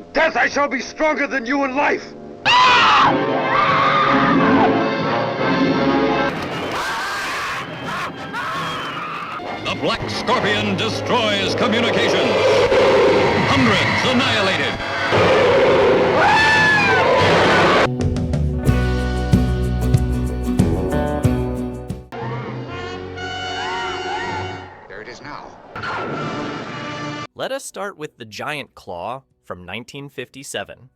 In death I shall be stronger than you in life! The Black Scorpion destroys communications. Hundreds annihilated. There it is now. Let us start with The Giant Claw from 1957.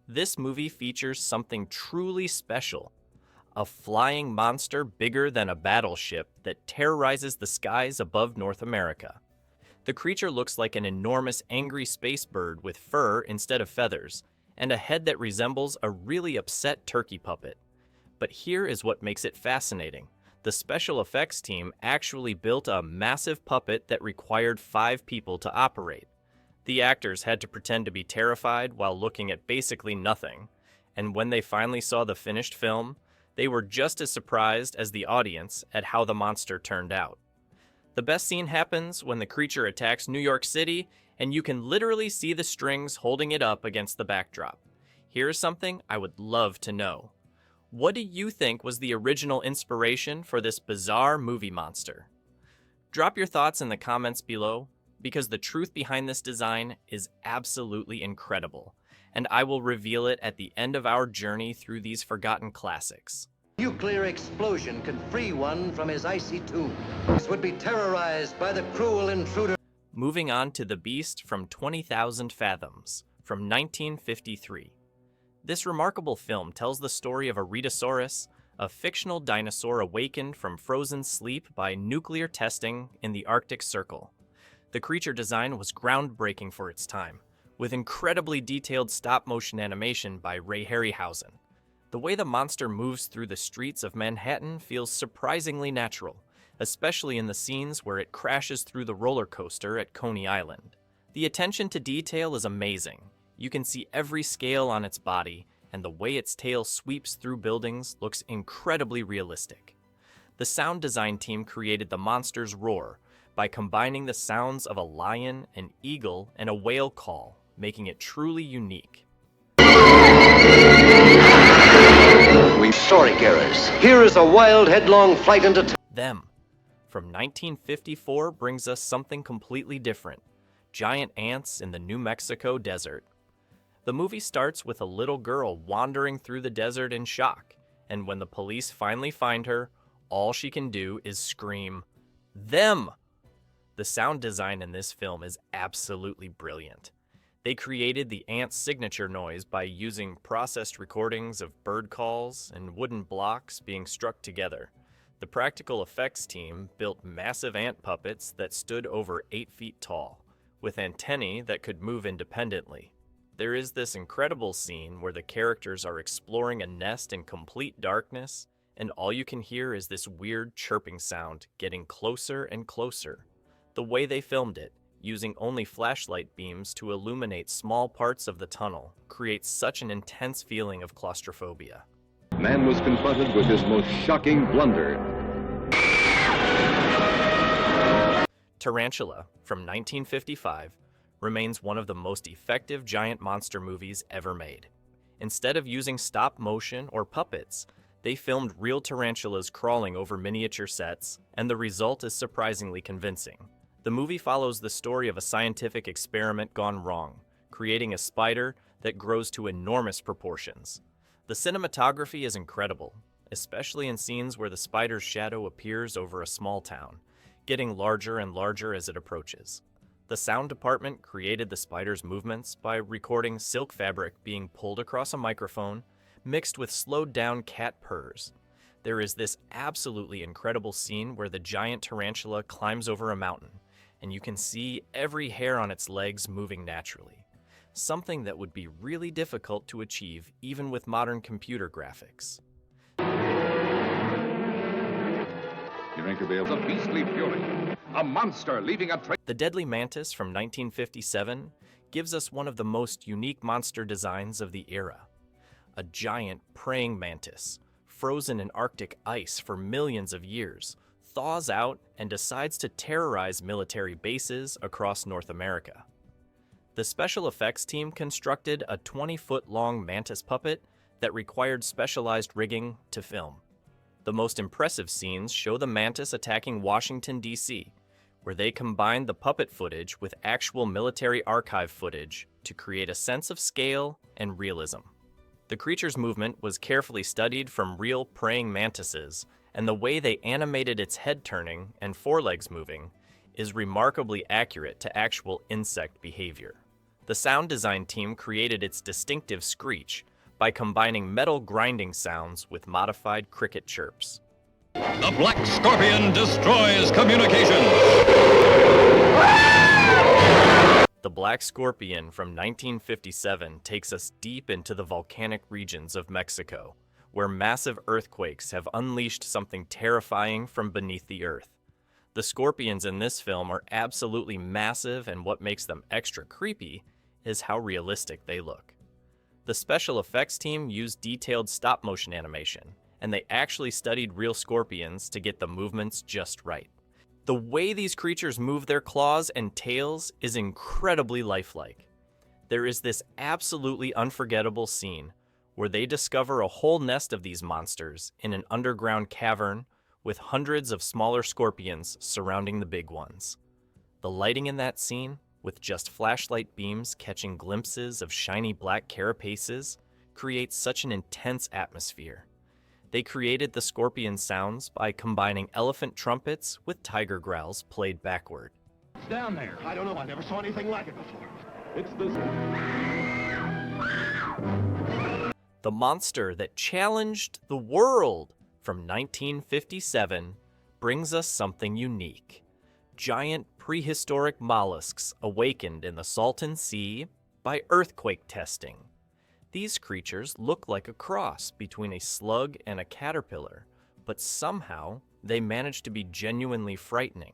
This movie features something truly special. A flying monster bigger than a battleship that terrorizes the skies above North America. The creature looks like an enormous angry space bird with fur instead of feathers, and a head that resembles a really upset turkey puppet. But here is what makes it fascinating. The special effects team actually built a massive puppet that required 5 people to operate. The actors had to pretend to be terrified while looking at basically nothing, and when they finally saw the finished film, they were just as surprised as the audience at how the monster turned out. The best scene happens when the creature attacks New York City, and you can literally see the strings holding it up against the backdrop. Here's something I would love to know. What do you think was the original inspiration for this bizarre movie monster? Drop your thoughts in the comments below, because the truth behind this design is absolutely incredible, and I will reveal it at the end of our journey through these forgotten classics. Nuclear explosion could free one from his icy tomb. This would be terrorized by the cruel intruder. Moving on to The Beast from 20,000 Fathoms from 1953. This remarkable film tells the story of a Rhedosaurus, a fictional dinosaur awakened from frozen sleep by nuclear testing in the Arctic Circle. The creature design was groundbreaking for its time, with incredibly detailed stop-motion animation by Ray Harryhausen. The way the monster moves through the streets of Manhattan feels surprisingly natural, especially in the scenes where it crashes through the roller coaster at Coney Island. The attention to detail is amazing. You can see every scale on its body, and the way its tail sweeps through buildings looks incredibly realistic. The sound design team created the monster's roar by combining the sounds of a lion, an eagle, and a whale call, making it truly unique. We storygoers. Here is a wild, headlong flight into Them, from 1954, brings us something completely different. Giant ants in the New Mexico desert. The movie starts with a little girl wandering through the desert in shock, and when the police finally find her, all she can do is scream, "Them!" The sound design in this film is absolutely brilliant. They created the ant's signature noise by using processed recordings of bird calls and wooden blocks being struck together. The practical effects team built massive ant puppets that stood over 8 feet tall, with antennae that could move independently. There is this incredible scene where the characters are exploring a nest in complete darkness, and all you can hear is this weird chirping sound getting closer and closer. The way they filmed it, using only flashlight beams to illuminate small parts of the tunnel, creates such an intense feeling of claustrophobia. Man was confronted with his most shocking blunder. Tarantula, from 1955, remains one of the most effective giant monster movies ever made. Instead of using stop motion or puppets, they filmed real tarantulas crawling over miniature sets, and the result is surprisingly convincing. The movie follows the story of a scientific experiment gone wrong, creating a spider that grows to enormous proportions. The cinematography is incredible, especially in scenes where the spider's shadow appears over a small town, getting larger and larger as it approaches. The sound department created the spider's movements by recording silk fabric being pulled across a microphone, mixed with slowed-down cat purrs. There is this absolutely incredible scene where the giant tarantula climbs over a mountain, and you can see every hair on its legs moving naturally, something that would be really difficult to achieve even with modern computer graphics. You think you'll be able to... A beastly fury. A monster leaving a trail. The Deadly Mantis from 1957 gives us one of the most unique monster designs of the era. A giant praying mantis, frozen in Arctic ice for millions of years, thaws out and decides to terrorize military bases across North America. The special effects team constructed a 20-foot-long mantis puppet that required specialized rigging to film. The most impressive scenes show the mantis attacking Washington, D.C., where they combined the puppet footage with actual military archive footage to create a sense of scale and realism. The creature's movement was carefully studied from real praying mantises, and the way they animated its head turning and forelegs moving is remarkably accurate to actual insect behavior. The sound design team created its distinctive screech by combining metal grinding sounds with modified cricket chirps. The Black Scorpion destroys communications. The Black Scorpion from 1957 takes us deep into the volcanic regions of Mexico, where massive earthquakes have unleashed something terrifying from beneath the earth. The scorpions in this film are absolutely massive, and what makes them extra creepy is how realistic they look. The special effects team used detailed stop-motion animation, and they actually studied real scorpions to get the movements just right. The way these creatures move their claws and tails is incredibly lifelike. There is this absolutely unforgettable scene where they discover a whole nest of these monsters in an underground cavern with hundreds of smaller scorpions surrounding the big ones. The lighting in that scene, with just flashlight beams catching glimpses of shiny black carapaces, creates such an intense atmosphere. They created the scorpion sounds by combining elephant trumpets with tiger growls played backward. It's down there. I don't know. I never saw anything like it before. It's this. The monster that challenged the world from 1957 brings us something unique. Giant prehistoric mollusks awakened in the Salton Sea by earthquake testing. These creatures look like a cross between a slug and a caterpillar, but somehow they manage to be genuinely frightening.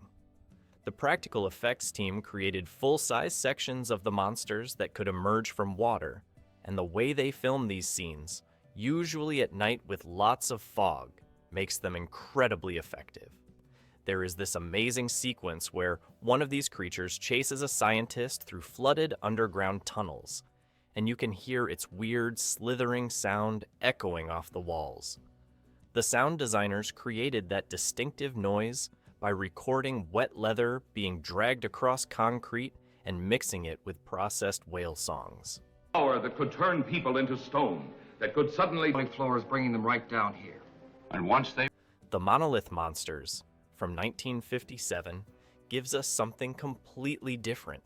The practical effects team created full-size sections of the monsters that could emerge from water, and the way they film these scenes, usually at night with lots of fog, makes them incredibly effective. There is this amazing sequence where one of these creatures chases a scientist through flooded underground tunnels, and you can hear its weird, slithering sound echoing off the walls. The sound designers created that distinctive noise by recording wet leather being dragged across concrete and mixing it with processed whale songs. Power that could turn people into stone, that could suddenly... The floor is bringing them right down here. And once they... The Monolith Monsters from 1957 gives us something completely different.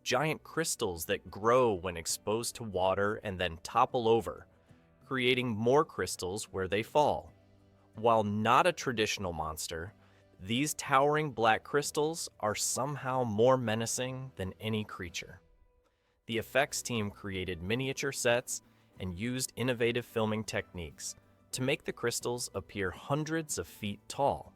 Giant crystals that grow when exposed to water and then topple over, creating more crystals where they fall. While not a traditional monster, these towering black crystals are somehow more menacing than any creature. The effects team created miniature sets and used innovative filming techniques to make the crystals appear hundreds of feet tall.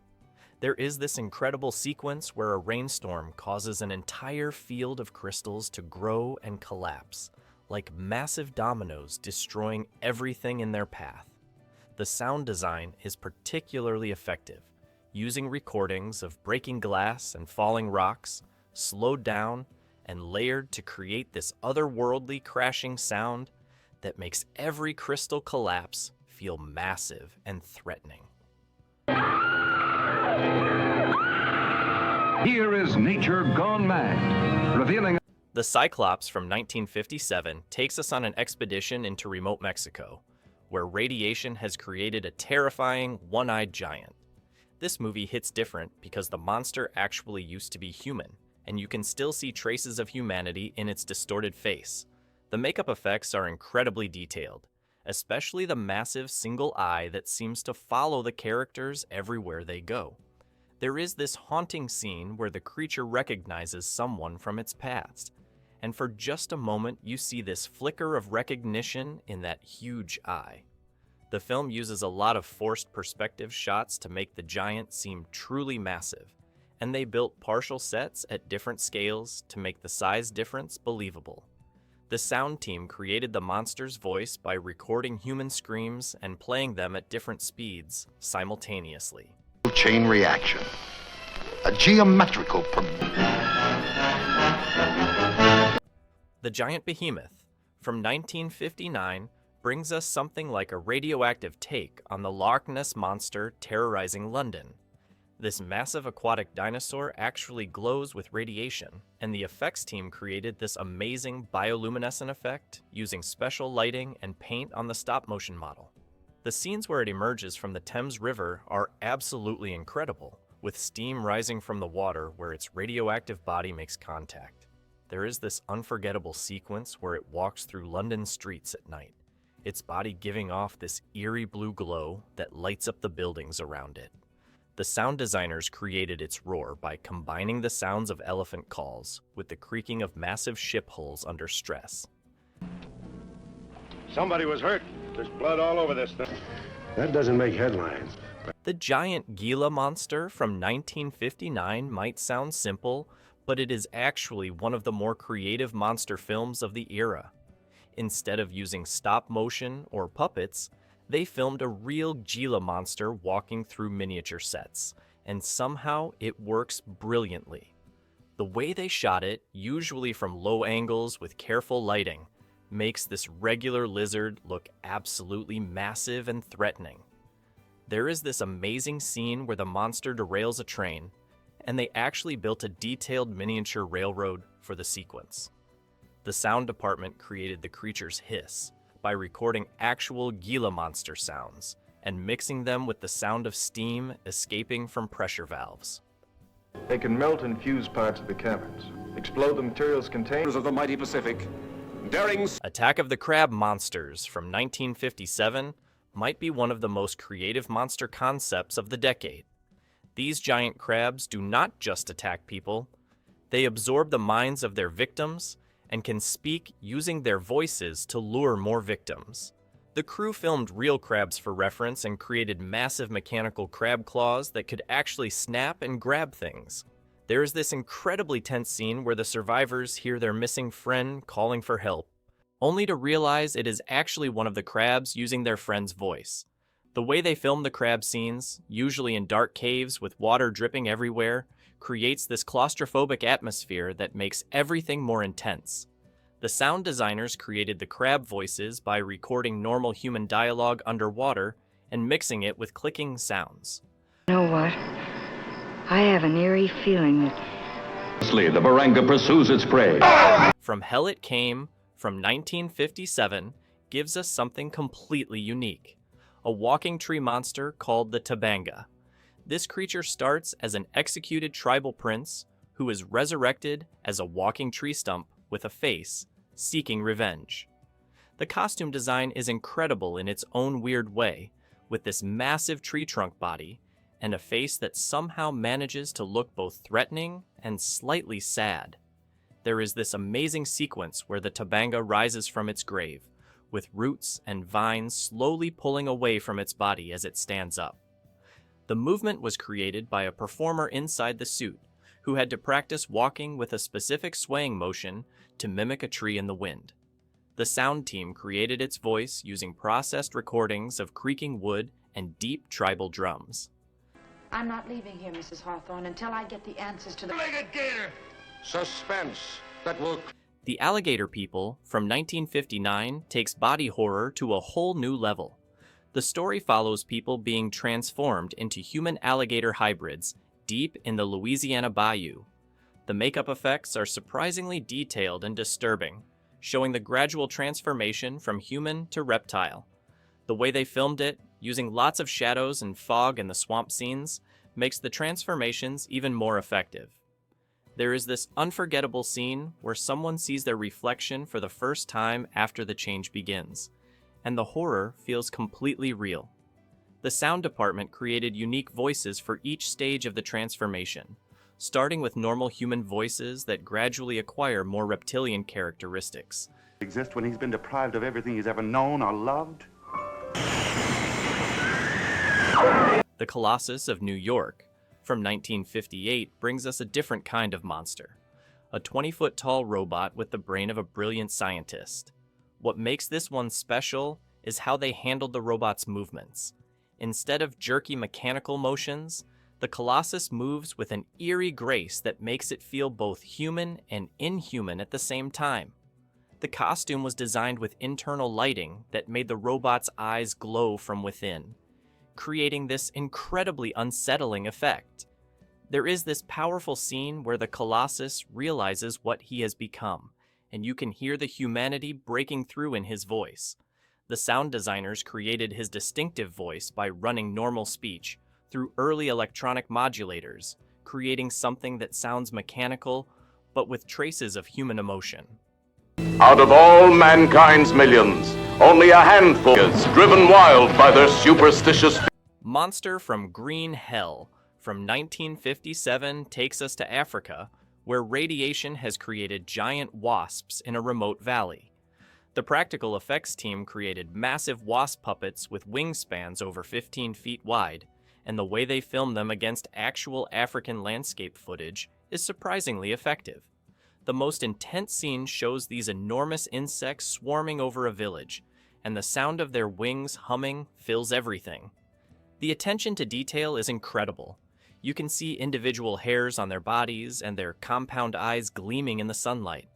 There is this incredible sequence where a rainstorm causes an entire field of crystals to grow and collapse, like massive dominoes destroying everything in their path. The sound design is particularly effective, using recordings of breaking glass and falling rocks, slowed down and layered to create this otherworldly crashing sound that makes every crystal collapse feel massive and threatening. Here is nature gone mad, revealing... The Cyclops from 1957 takes us on an expedition into remote Mexico, where radiation has created a terrifying one-eyed giant. This movie hits different because the monster actually used to be human, and you can still see traces of humanity in its distorted face. The makeup effects are incredibly detailed, especially the massive single eye that seems to follow the characters everywhere they go. There is this haunting scene where the creature recognizes someone from its past, and for just a moment you see this flicker of recognition in that huge eye. The film uses a lot of forced perspective shots to make the giant seem truly massive, and they built partial sets at different scales to make the size difference believable. The sound team created the monster's voice by recording human screams and playing them at different speeds simultaneously. Chain reaction. A geometrical... The giant behemoth from 1959 brings us something like a radioactive take on the Loch Ness Monster terrorizing London. This massive aquatic dinosaur actually glows with radiation, and the effects team created this amazing bioluminescent effect using special lighting and paint on the stop-motion model. The scenes where it emerges from the Thames River are absolutely incredible, with steam rising from the water where its radioactive body makes contact. There is this unforgettable sequence where it walks through London streets at night, its body giving off this eerie blue glow that lights up the buildings around it. The sound designers created its roar by combining the sounds of elephant calls with the creaking of massive ship hulls under stress. Somebody was hurt. There's blood all over this thing. That doesn't make headlines. The giant Gila monster from 1959 might sound simple, but it is actually one of the more creative monster films of the era. Instead of using stop motion or puppets, they filmed a real Gila monster walking through miniature sets, and somehow it works brilliantly. The way they shot it, usually from low angles with careful lighting, makes this regular lizard look absolutely massive and threatening. There is this amazing scene where the monster derails a train, and they actually built a detailed miniature railroad for the sequence. The sound department created the creature's hiss by recording actual Gila monster sounds and mixing them with the sound of steam escaping from pressure valves. They can melt and fuse parts of the caverns, explode the materials contained Of the mighty Pacific, daring Attack of the Crab Monsters from 1957 might be one of the most creative monster concepts of the decade. These giant crabs do not just attack people, they absorb the minds of their victims and can speak using their voices to lure more victims. The crew filmed real crabs for reference and created massive mechanical crab claws that could actually snap and grab things. There is this incredibly tense scene where the survivors hear their missing friend calling for help, only to realize it is actually one of the crabs using their friend's voice. The way they film the crab scenes, usually in dark caves with water dripping everywhere, creates this claustrophobic atmosphere that makes everything more intense. The sound designers created the crab voices by recording normal human dialogue underwater and mixing it with clicking sounds. You know what? I have an eerie feeling that the baranga pursues its prey. From Hell It Came, from 1957, gives us something completely unique. A walking tree monster called the Tabanga. This creature starts as an executed tribal prince who is resurrected as a walking tree stump with a face, seeking revenge. The costume design is incredible in its own weird way, with this massive tree trunk body and a face that somehow manages to look both threatening and slightly sad. There is this amazing sequence where the Tabanga rises from its grave, with roots and vines slowly pulling away from its body as it stands up. The movement was created by a performer inside the suit, who had to practice walking with a specific swaying motion to mimic a tree in the wind. The sound team created its voice using processed recordings of creaking wood and deep tribal drums. I'm not leaving here, Mrs. Hawthorne, until I get the answers to the... Legged gator! Suspense that will... The Alligator People from 1959 takes body horror to a whole new level. The story follows people being transformed into human alligator hybrids deep in the Louisiana bayou. The makeup effects are surprisingly detailed and disturbing, showing the gradual transformation from human to reptile. The way they filmed it, using lots of shadows and fog in the swamp scenes, makes the transformations even more effective. There is this unforgettable scene where someone sees their reflection for the first time after the change begins, and the horror feels completely real. The sound department created unique voices for each stage of the transformation, starting with normal human voices that gradually acquire more reptilian characteristics. Exist when he's been deprived of everything he's ever known or loved? The Colossus of New York from 1958 brings us a different kind of monster, a 20-foot-tall robot with the brain of a brilliant scientist. What makes this one special is how they handled the robot's movements. Instead of jerky mechanical motions, the Colossus moves with an eerie grace that makes it feel both human and inhuman at the same time. The costume was designed with internal lighting that made the robot's eyes glow from within, creating this incredibly unsettling effect. There is this powerful scene where the Colossus realizes what he has become, and you can hear the humanity breaking through in his voice. The sound designers created his distinctive voice by running normal speech through early electronic modulators, creating something that sounds mechanical, but with traces of human emotion. Out of all mankind's millions, only a handful is driven wild by their superstitious. Monster from Green Hell from 1957 takes us to Africa, where radiation has created giant wasps in a remote valley. The practical effects team created massive wasp puppets with wingspans over 15 feet wide, and the way they filmed them against actual African landscape footage is surprisingly effective. The most intense scene shows these enormous insects swarming over a village, and the sound of their wings humming fills everything. The attention to detail is incredible. You can see individual hairs on their bodies and their compound eyes gleaming in the sunlight.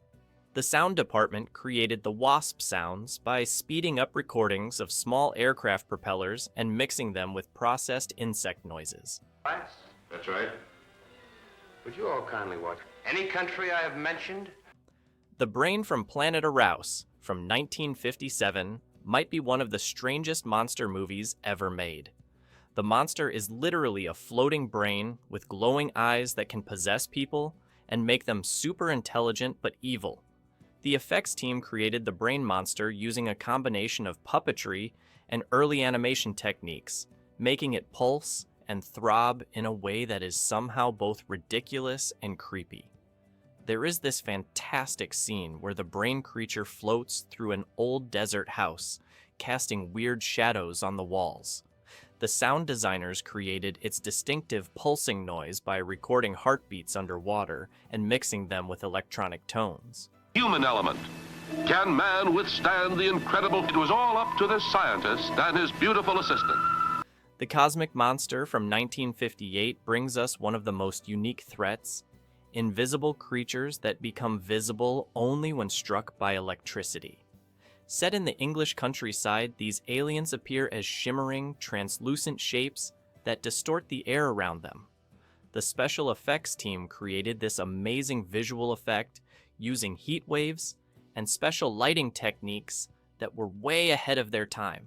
The sound department created the wasp sounds by speeding up recordings of small aircraft propellers and mixing them with processed insect noises. That's right. Would you all kindly watch? Any country I have mentioned? The Brain from Planet Arouse from 1957 might be one of the strangest monster movies ever made. The monster is literally a floating brain with glowing eyes that can possess people and make them super intelligent but evil. The effects team created the brain monster using a combination of puppetry and early animation techniques, making it pulse and throb in a way that is somehow both ridiculous and creepy. There is this fantastic scene where the brain creature floats through an old desert house, casting weird shadows on the walls. The sound designers created its distinctive pulsing noise by recording heartbeats underwater and mixing them with electronic tones. Human element. Can man withstand the incredible? It was all up to the scientist and his beautiful assistant. The Cosmic Monster from 1958 brings us one of the most unique threats: invisible creatures that become visible only when struck by electricity. Set in the English countryside, these aliens appear as shimmering, translucent shapes that distort the air around them. The special effects team created this amazing visual effect using heat waves and special lighting techniques that were way ahead of their time.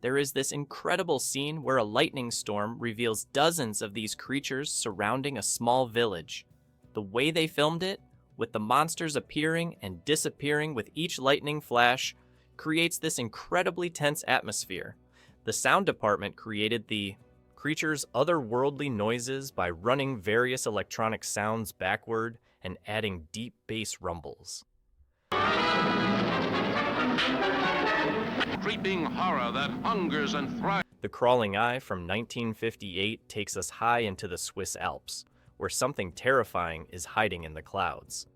There is this incredible scene where a lightning storm reveals dozens of these creatures surrounding a small village. The way they filmed it, with the monsters appearing and disappearing with each lightning flash, creates this incredibly tense atmosphere. The sound department created the creatures' otherworldly noises by running various electronic sounds backward and adding deep bass rumbles. Creeping horror that hungers and thrives. The Crawling Eye from 1958 takes us high into the Swiss Alps, where something terrifying is hiding in the clouds.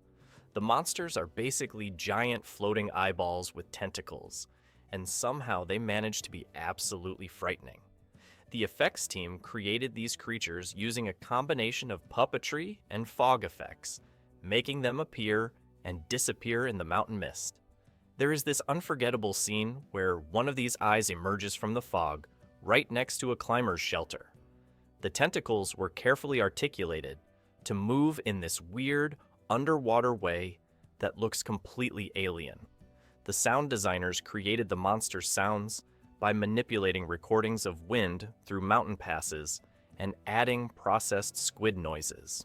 The monsters are basically giant floating eyeballs with tentacles, and somehow they manage to be absolutely frightening. The effects team created these creatures using a combination of puppetry and fog effects, making them appear and disappear in the mountain mist. There is this unforgettable scene where one of these eyes emerges from the fog right next to a climber's shelter. The tentacles were carefully articulated to move in this weird, underwater way that looks completely alien. The sound designers created the monster's sounds by manipulating recordings of wind through mountain passes and adding processed squid noises.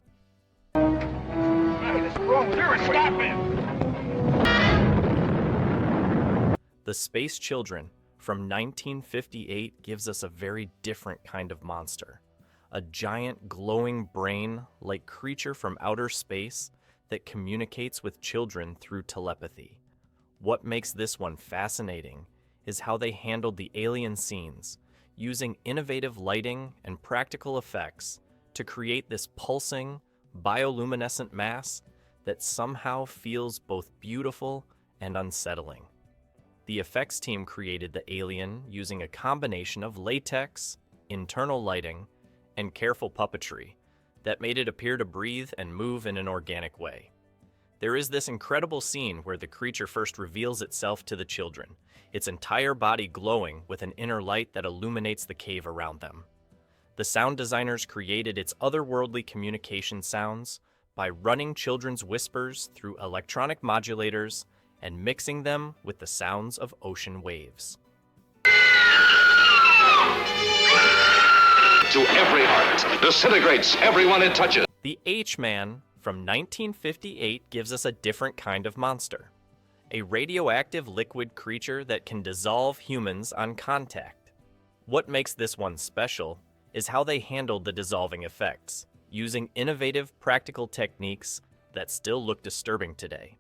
The Space Children from 1958 gives us a very different kind of monster. A giant glowing brain-like creature from outer space that communicates with children through telepathy. What makes this one fascinating is how they handled the alien scenes, using innovative lighting and practical effects to create this pulsing, bioluminescent mass that somehow feels both beautiful and unsettling. The effects team created the alien using a combination of latex, internal lighting, and careful puppetry that made it appear to breathe and move in an organic way. There is this incredible scene where the creature first reveals itself to the children, its entire body glowing with an inner light that illuminates the cave around them. The sound designers created its otherworldly communication sounds by running children's whispers through electronic modulators and mixing them with the sounds of ocean waves. To every heart, disintegrates everyone it touches. The H-Man from 1958 gives us a different kind of monster. A radioactive liquid creature that can dissolve humans on contact. What makes this one special is how they handled the dissolving effects, using innovative practical techniques that still look disturbing today.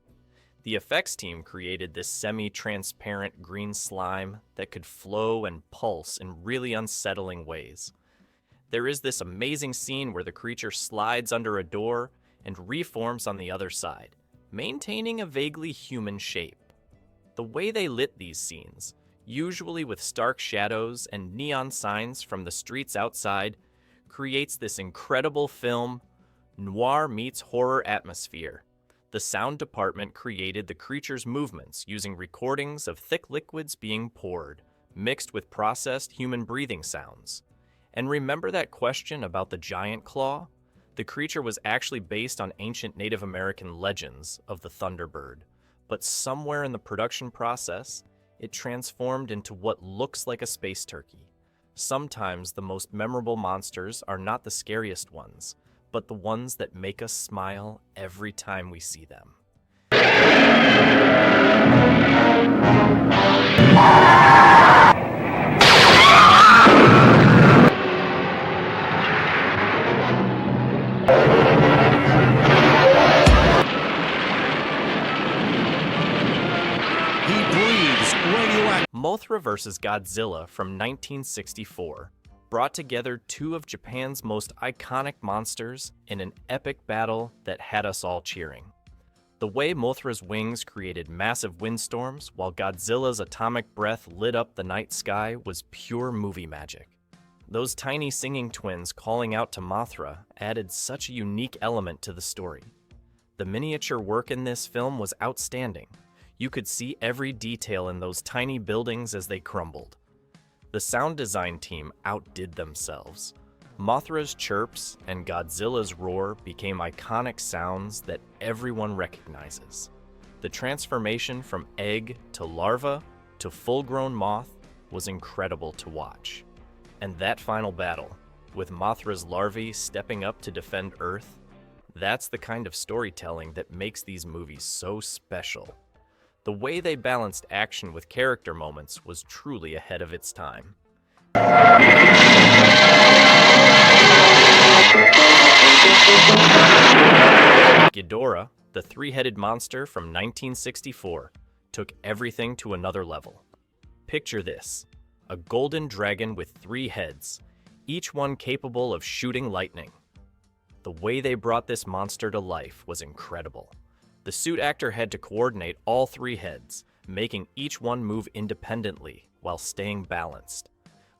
The effects team created this semi-transparent green slime that could flow and pulse in really unsettling ways. There is this amazing scene where the creature slides under a door and reforms on the other side, maintaining a vaguely human shape. The way they lit these scenes, usually with stark shadows and neon signs from the streets outside, creates this incredible film, noir meets horror atmosphere. The sound department created the creature's movements using recordings of thick liquids being poured, mixed with processed human breathing sounds. And remember that question about the giant claw? The creature was actually based on ancient Native American legends of the Thunderbird, but somewhere in the production process, it transformed into what looks like a space turkey. Sometimes the most memorable monsters are not the scariest ones, but the ones that make us smile every time we see them. Mothra vs. Godzilla from 1964 brought together two of Japan's most iconic monsters in an epic battle that had us all cheering. The way Mothra's wings created massive windstorms while Godzilla's atomic breath lit up the night sky was pure movie magic. Those tiny singing twins calling out to Mothra added such a unique element to the story. The miniature work in this film was outstanding. You could see every detail in those tiny buildings as they crumbled. The sound design team outdid themselves. Mothra's chirps and Godzilla's roar became iconic sounds that everyone recognizes. The transformation from egg to larva to full-grown moth was incredible to watch. And that final battle, with Mothra's larvae stepping up to defend Earth, that's the kind of storytelling that makes these movies so special. The way they balanced action with character moments was truly ahead of its time. Ghidorah, the three-headed monster from 1964, took everything to another level. Picture this: a golden dragon with 3 heads, each one capable of shooting lightning. The way they brought this monster to life was incredible. The suit actor had to coordinate all 3 heads, making each one move independently while staying balanced.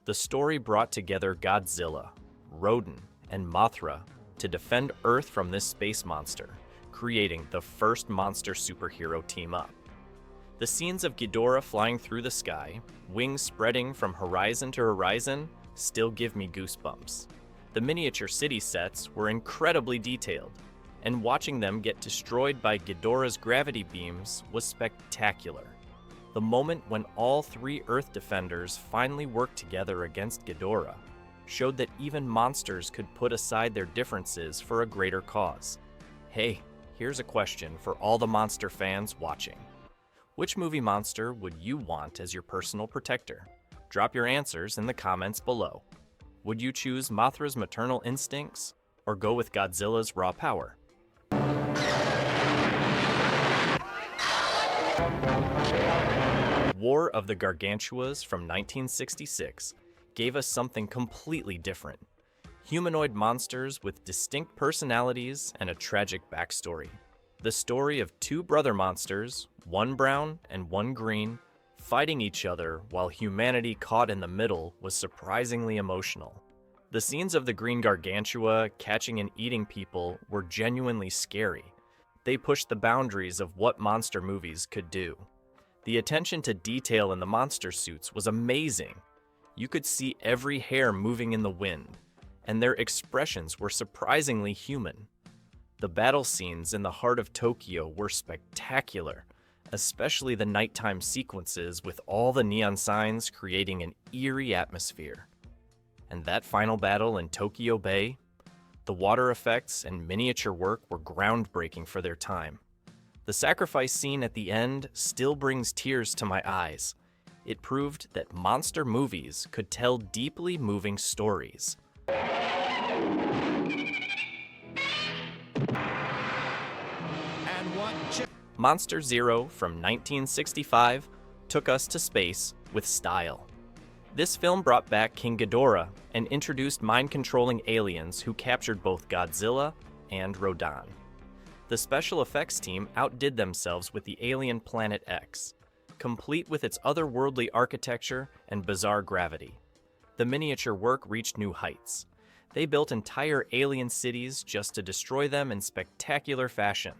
The story brought together Godzilla, Rodan, and Mothra to defend Earth from this space monster, creating the first monster superhero team-up. The scenes of Ghidorah flying through the sky, wings spreading from horizon to horizon, still give me goosebumps. The miniature city sets were incredibly detailed, and watching them get destroyed by Ghidorah's gravity beams was spectacular. The moment when all 3 Earth defenders finally worked together against Ghidorah showed that even monsters could put aside their differences for a greater cause. Hey, here's a question for all the monster fans watching. Which movie monster would you want as your personal protector? Drop your answers in the comments below. Would you choose Mothra's maternal instincts or go with Godzilla's raw power? War of the Gargantuas from 1966 gave us something completely different. Humanoid monsters with distinct personalities and a tragic backstory. The story of 2 brother monsters, one brown and one green, fighting each other while humanity caught in the middle was surprisingly emotional. The scenes of the green Gargantua catching and eating people were genuinely scary, They pushed the boundaries of what monster movies could do. The attention to detail in the monster suits was amazing. You could see every hair moving in the wind, and their expressions were surprisingly human. The battle scenes in the heart of Tokyo were spectacular, especially the nighttime sequences with all the neon signs creating an eerie atmosphere. And that final battle in Tokyo Bay, the water effects and miniature work were groundbreaking for their time. The sacrifice scene at the end still brings tears to my eyes. It proved that monster movies could tell deeply moving stories. Monster Zero from 1965 took us to space with style. This film brought back King Ghidorah and introduced mind-controlling aliens who captured both Godzilla and Rodan. The special effects team outdid themselves with the alien Planet X, complete with its otherworldly architecture and bizarre gravity. The miniature work reached new heights. They built entire alien cities just to destroy them in spectacular fashion.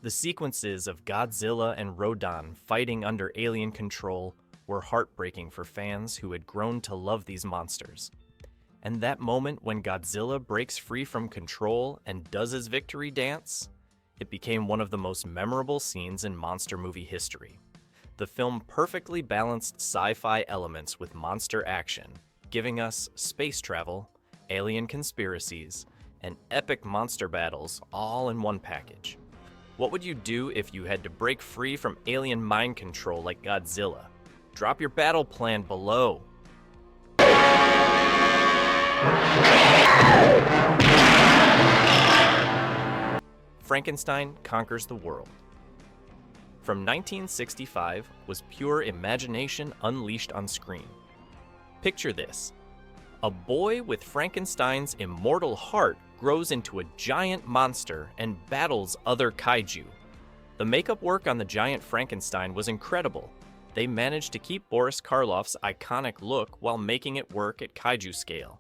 The sequences of Godzilla and Rodan fighting under alien control were heartbreaking for fans who had grown to love these monsters. And that moment when Godzilla breaks free from control and does his victory dance, it became one of the most memorable scenes in monster movie history. The film perfectly balanced sci-fi elements with monster action, giving us space travel, alien conspiracies, and epic monster battles all in one package. What would you do if you had to break free from alien mind control like Godzilla? Drop your battle plan below. Frankenstein Conquers the World. From 1965 was pure imagination unleashed on screen. Picture this. A boy with Frankenstein's immortal heart grows into a giant monster and battles other kaiju. The makeup work on the giant Frankenstein was incredible. They managed to keep Boris Karloff's iconic look while making it work at kaiju scale.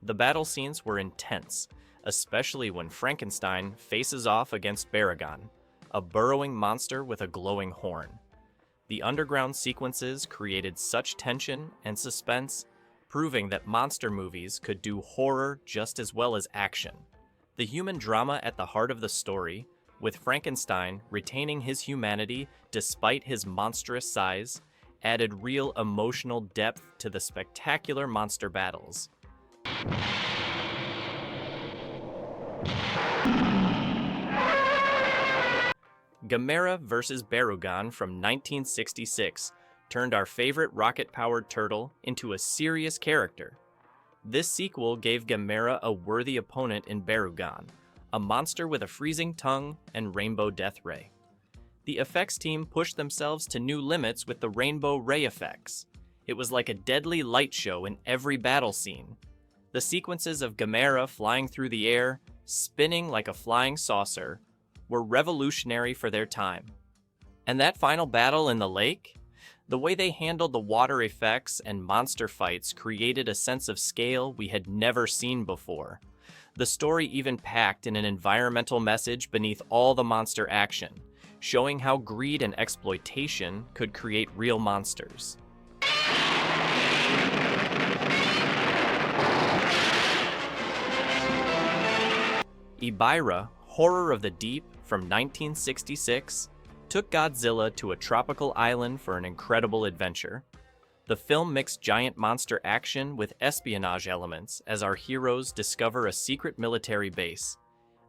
The battle scenes were intense, especially when Frankenstein faces off against Baragon, a burrowing monster with a glowing horn. The underground sequences created such tension and suspense, proving that monster movies could do horror just as well as action. The human drama at the heart of the story, with Frankenstein retaining his humanity despite his monstrous size, added real emotional depth to the spectacular monster battles. Gamera vs. Barugon from 1966 turned our favorite rocket-powered turtle into a serious character. This sequel gave Gamera a worthy opponent in Barugon, a monster with a freezing tongue and rainbow death ray. The effects team pushed themselves to new limits with the rainbow ray effects. It was like a deadly light show in every battle scene. The sequences of Gamera flying through the air, spinning like a flying saucer, were revolutionary for their time. And that final battle in the lake? The way they handled the water effects and monster fights created a sense of scale we had never seen before. The story even packed in an environmental message beneath all the monster action, showing how greed and exploitation could create real monsters. Ibira, Horror of the Deep from 1966, took Godzilla to a tropical island for an incredible adventure. The film mixed giant monster action with espionage elements as our heroes discover a secret military base.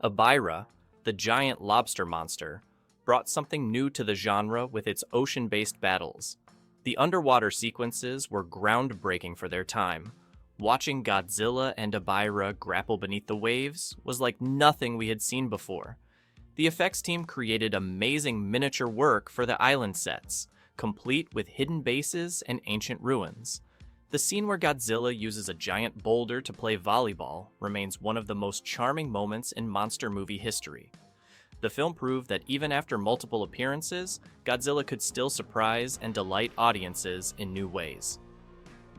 Ibira, the giant lobster monster, brought something new to the genre with its ocean-based battles. The underwater sequences were groundbreaking for their time. Watching Godzilla and Ibira grapple beneath the waves was like nothing we had seen before. The effects team created amazing miniature work for the island sets, complete with hidden bases and ancient ruins. The scene where Godzilla uses a giant boulder to play volleyball remains one of the most charming moments in monster movie history. The film proved that even after multiple appearances, Godzilla could still surprise and delight audiences in new ways.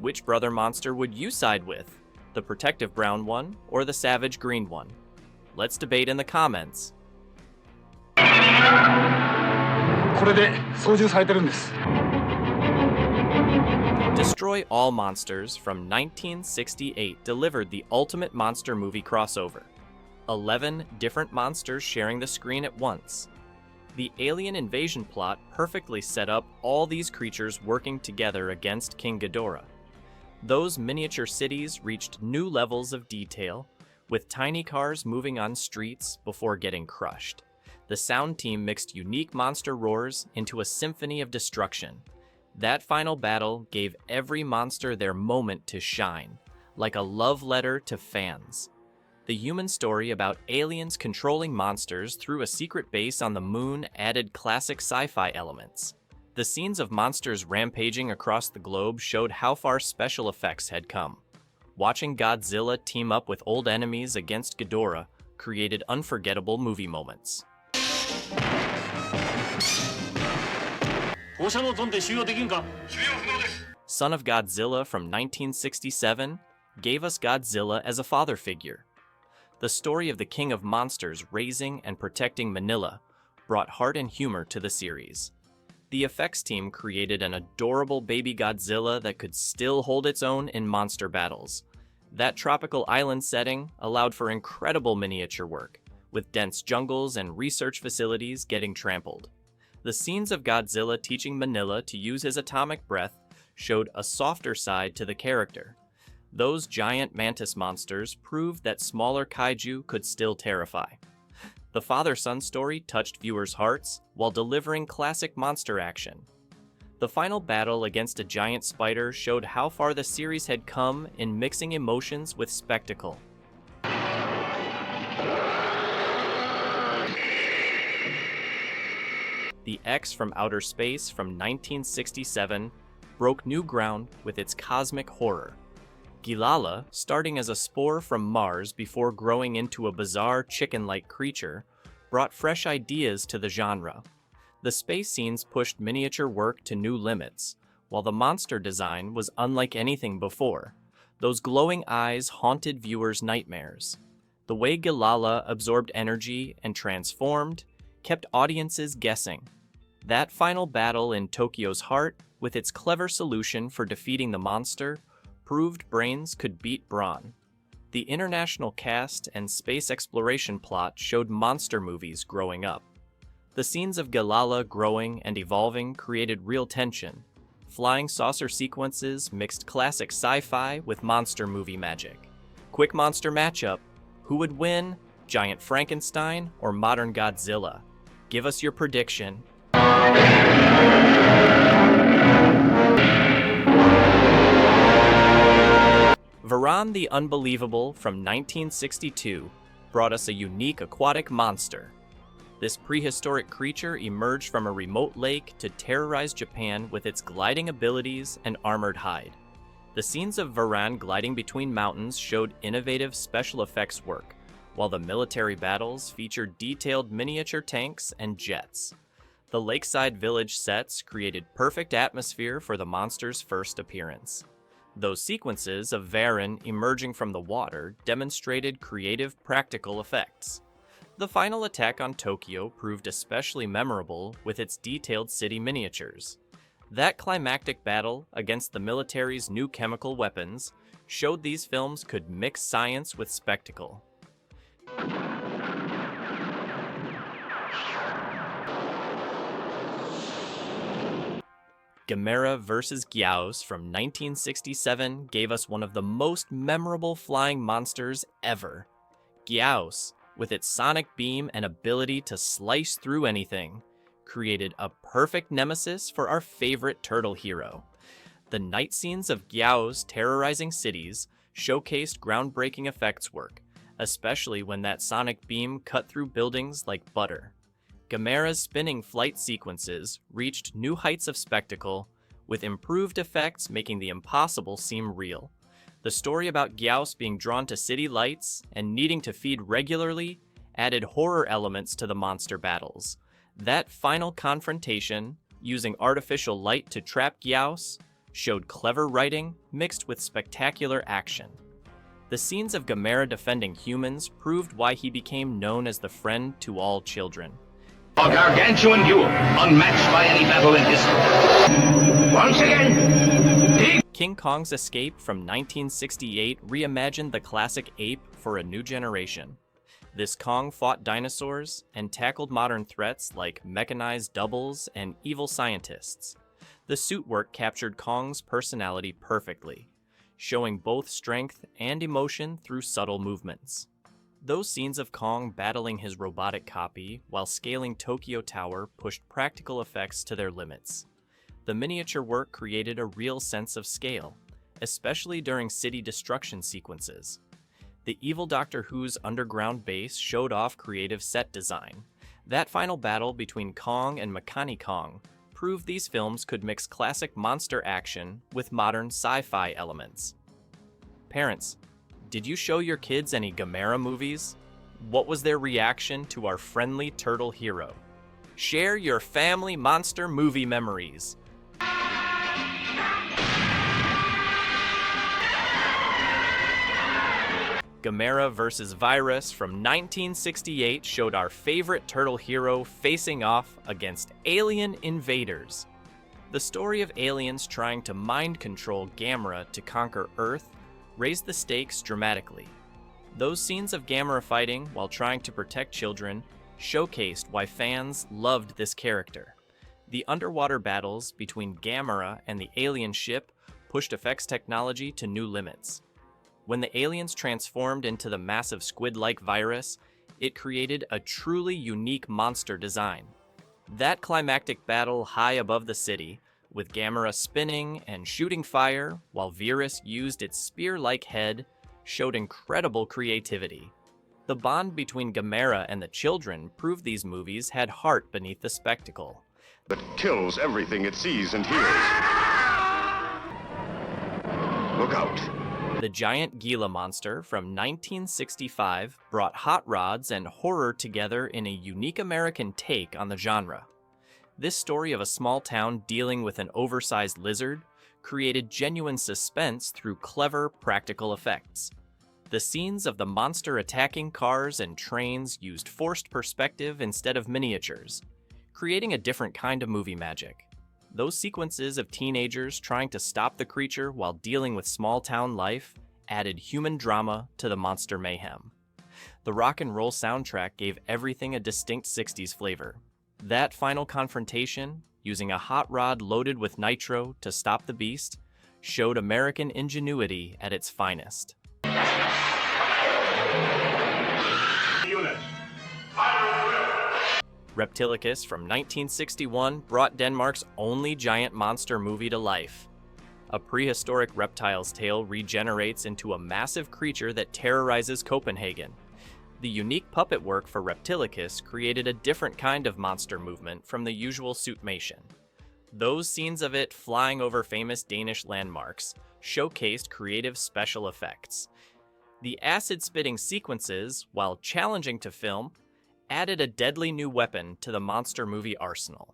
Which brother monster would you side with? The protective brown one or the savage green one? Let's debate in the comments. Destroy All Monsters from 1968 delivered the ultimate monster movie crossover. 11 different monsters sharing the screen at once. The alien invasion plot perfectly set up all these creatures working together against King Ghidorah. Those miniature cities reached new levels of detail, with tiny cars moving on streets before getting crushed. The sound team mixed unique monster roars into a symphony of destruction. That final battle gave every monster their moment to shine, like a love letter to fans. The human story about aliens controlling monsters through a secret base on the moon added classic sci-fi elements. The scenes of monsters rampaging across the globe showed how far special effects had come. Watching Godzilla team up with old enemies against Ghidorah created unforgettable movie moments. Son of Godzilla from 1967 gave us Godzilla as a father figure. The story of the King of Monsters raising and protecting Manila brought heart and humor to the series. The effects team created an adorable baby Godzilla that could still hold its own in monster battles. That tropical island setting allowed for incredible miniature work, with dense jungles and research facilities getting trampled. The scenes of Godzilla teaching Manila to use his atomic breath showed a softer side to the character. Those giant mantis monsters proved that smaller kaiju could still terrify. The father-son story touched viewers' hearts while delivering classic monster action. The final battle against a giant spider showed how far the series had come in mixing emotions with spectacle. The X from Outer Space from 1967 broke new ground with its cosmic horror. Gilala, starting as a spore from Mars before growing into a bizarre chicken-like creature, brought fresh ideas to the genre. The space scenes pushed miniature work to new limits, while the monster design was unlike anything before. Those glowing eyes haunted viewers' nightmares. The way Gilala absorbed energy and transformed kept audiences guessing. That final battle in Tokyo's heart, with its clever solution for defeating the monster, proved brains could beat brawn. The international cast and space exploration plot showed monster movies growing up. The scenes of Gilala growing and evolving created real tension. Flying saucer sequences mixed classic sci-fi with monster movie magic. Quick monster matchup: who would win, Giant Frankenstein or modern Godzilla? Give us your prediction. Varan the Unbelievable from 1962 brought us a unique aquatic monster. This prehistoric creature emerged from a remote lake to terrorize Japan with its gliding abilities and armored hide. The scenes of Varan gliding between mountains showed innovative special effects work, while the military battles featured detailed miniature tanks and jets. The lakeside village sets created perfect atmosphere for the monster's first appearance. Those sequences of Varan emerging from the water demonstrated creative practical effects. The final attack on Tokyo proved especially memorable with its detailed city miniatures. That climactic battle against the military's new chemical weapons showed these films could mix science with spectacle. Gamera vs. Gyaos from 1967 gave us one of the most memorable flying monsters ever. Gyaos, with its sonic beam and ability to slice through anything, created a perfect nemesis for our favorite turtle hero. The night scenes of Gyaos terrorizing cities showcased groundbreaking effects work, especially when that sonic beam cut through buildings like butter. Gamera's spinning flight sequences reached new heights of spectacle, with improved effects making the impossible seem real. The story about Gyaos being drawn to city lights and needing to feed regularly added horror elements to the monster battles. That final confrontation, using artificial light to trap Gyaos, showed clever writing mixed with spectacular action. The scenes of Gamera defending humans proved why he became known as the friend to all children. A gargantuan duel, unmatched by any battle in history. Once again, King Kong's Escape from 1968 reimagined the classic ape for a new generation. This Kong fought dinosaurs and tackled modern threats like mechanized doubles and evil scientists. The suit work captured Kong's personality perfectly, showing both strength and emotion through subtle movements. Those scenes of Kong battling his robotic copy while scaling Tokyo Tower pushed practical effects to their limits. The miniature work created a real sense of scale, especially during city destruction sequences. The evil Doctor Who's underground base showed off creative set design. That final battle between Kong and Makani Kong proved these films could mix classic monster action with modern sci-fi elements. Parents, did you show your kids any Gamera movies? What was their reaction to our friendly turtle hero? Share your family monster movie memories. Gamera vs. Virus from 1968 showed our favorite turtle hero facing off against alien invaders. The story of aliens trying to mind control Gamera to conquer Earth raised the stakes dramatically. Those scenes of Gamera fighting while trying to protect children showcased why fans loved this character. The underwater battles between Gamera and the alien ship pushed effects technology to new limits. When the aliens transformed into the massive squid-like virus, it created a truly unique monster design. That climactic battle high above the city, with Gamera spinning and shooting fire while Virus used its spear-like head, showed incredible creativity. The bond between Gamera and the children proved these movies had heart beneath the spectacle. That kills everything it sees and hears. Look out. The giant Gila monster from 1965 brought hot rods and horror together in a unique American take on the genre. This story of a small town dealing with an oversized lizard created genuine suspense through clever practical effects. The scenes of the monster attacking cars and trains used forced perspective instead of miniatures, creating a different kind of movie magic. Those sequences of teenagers trying to stop the creature while dealing with small-town life added human drama to the monster mayhem. The rock and roll soundtrack gave everything a distinct 60s flavor. That final confrontation, using a hot rod loaded with nitro to stop the beast, showed American ingenuity at its finest. Unit. Reptilicus from 1961 brought Denmark's only giant monster movie to life. A prehistoric reptile's tail regenerates into a massive creature that terrorizes Copenhagen. The unique puppet work for Reptilicus created a different kind of monster movement from the usual suitmation. Those scenes of it flying over famous Danish landmarks showcased creative special effects. The acid-spitting sequences, while challenging to film, added a deadly new weapon to the monster movie arsenal.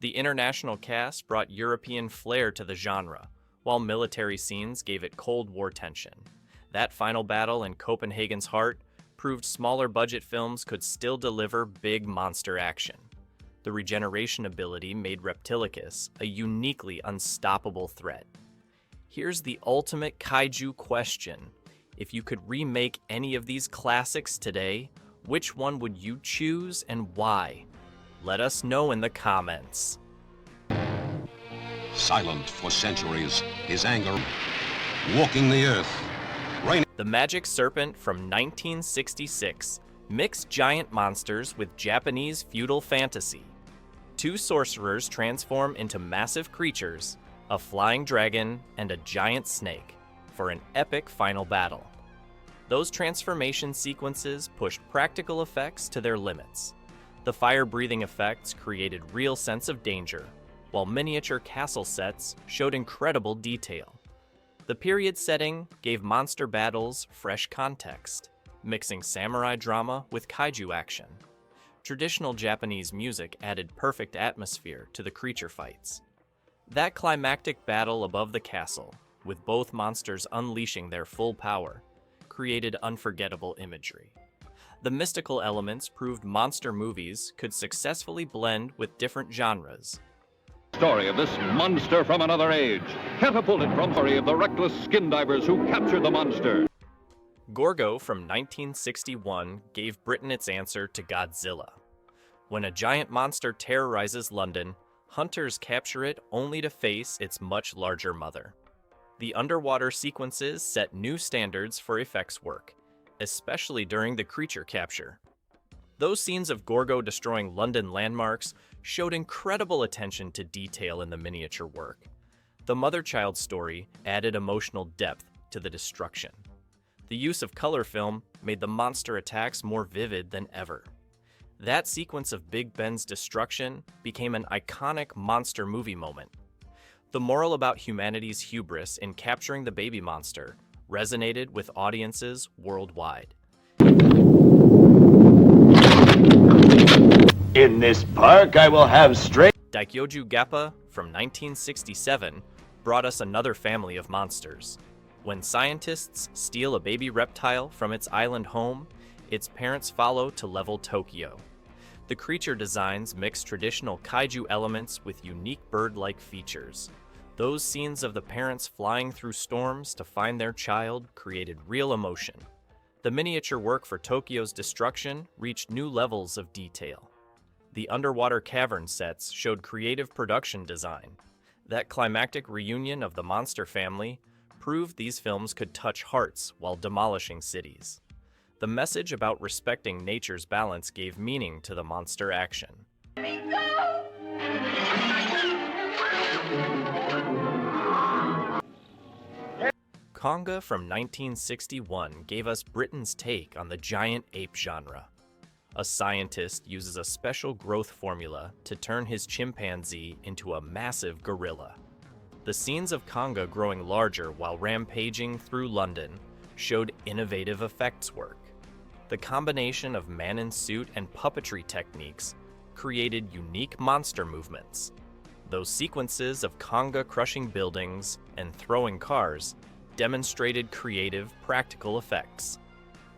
The international cast brought European flair to the genre, while military scenes gave it Cold War tension. That final battle in Copenhagen's heart proved smaller budget films could still deliver big monster action. The regeneration ability made Reptilicus a uniquely unstoppable threat. Here's the ultimate kaiju question. If you could remake any of these classics today, which one would you choose and why? Let us know in the comments. Silent for centuries, his anger walking the earth. The Magic Serpent from 1966 mixed giant monsters with Japanese feudal fantasy. Two sorcerers transform into massive creatures, a flying dragon and a giant snake, for an epic final battle. Those transformation sequences pushed practical effects to their limits. The fire-breathing effects created real sense of danger, while miniature castle sets showed incredible detail. The period setting gave monster battles fresh context, mixing samurai drama with kaiju action. Traditional Japanese music added perfect atmosphere to the creature fights. That climactic battle above the castle, with both monsters unleashing their full power, created unforgettable imagery. The mystical elements proved monster movies could successfully blend with different genres. Story of this monster from another age, catapulted from the story of the reckless skin divers who captured the monster. Gorgo from 1961 gave Britain its answer to Godzilla. When a giant monster terrorizes London, hunters capture it only to face its much larger mother. The underwater sequences set new standards for effects work, especially during the creature capture. Those scenes of Gorgo destroying London landmarks showed incredible attention to detail in the miniature work. The mother-child story added emotional depth to the destruction. The use of color film made the monster attacks more vivid than ever. That sequence of Big Ben's destruction became an iconic monster movie moment. The moral about humanity's hubris in capturing the baby monster resonated with audiences worldwide. In this park, I will have straight. Daikyoju Gappa from 1967 brought us another family of monsters. When scientists steal a baby reptile from its island home, its parents follow to level Tokyo. The creature designs mix traditional kaiju elements with unique bird-like features. Those scenes of the parents flying through storms to find their child created real emotion. The miniature work for Tokyo's destruction reached new levels of detail. The underwater cavern sets showed creative production design. That climactic reunion of the monster family proved these films could touch hearts while demolishing cities. The message about respecting nature's balance gave meaning to the monster action. Konga from 1961 gave us Britain's take on the giant ape genre. A scientist uses a special growth formula to turn his chimpanzee into a massive gorilla. The scenes of Konga growing larger while rampaging through London showed innovative effects work. The combination of man-in-suit and puppetry techniques created unique monster movements. Those sequences of Konga crushing buildings and throwing cars demonstrated creative, practical effects.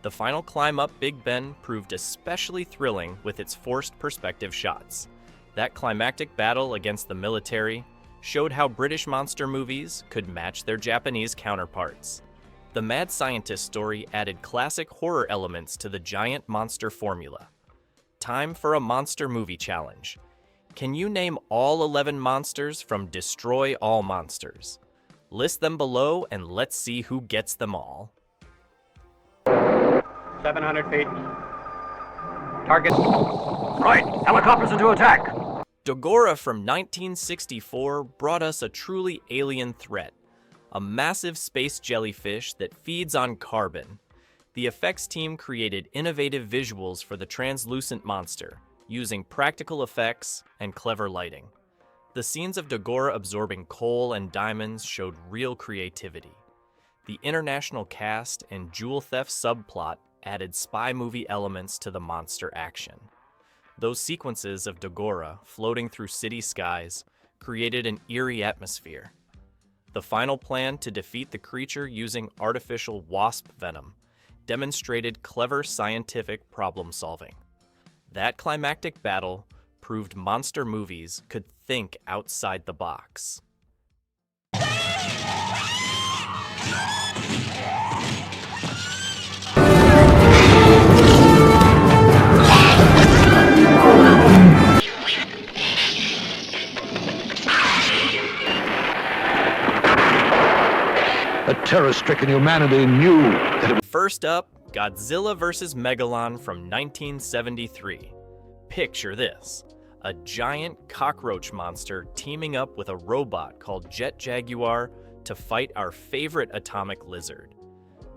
The final climb up Big Ben proved especially thrilling with its forced perspective shots. That climactic battle against the military showed how British monster movies could match their Japanese counterparts. The mad scientist story added classic horror elements to the giant monster formula. Time for a monster movie challenge. Can you name all 11 monsters from Destroy All Monsters? List them below and let's see who gets them all. 700 feet. Target. Right, helicopters into attack. Dogora from 1964 brought us a truly alien threat, a massive space jellyfish that feeds on carbon. The effects team created innovative visuals for the translucent monster, using practical effects and clever lighting. The scenes of Dogora absorbing coal and diamonds showed real creativity. The international cast and jewel theft subplot added spy movie elements to the monster action. Those sequences of Dogora floating through city skies created an eerie atmosphere. The final plan to defeat the creature using artificial wasp venom demonstrated clever scientific problem solving. That climactic battle proved monster movies could think outside the box. A terror-stricken humanity knew that it... First up, Godzilla vs. Megalon from 1973. Picture this. A giant cockroach monster teaming up with a robot called Jet Jaguar to fight our favorite atomic lizard.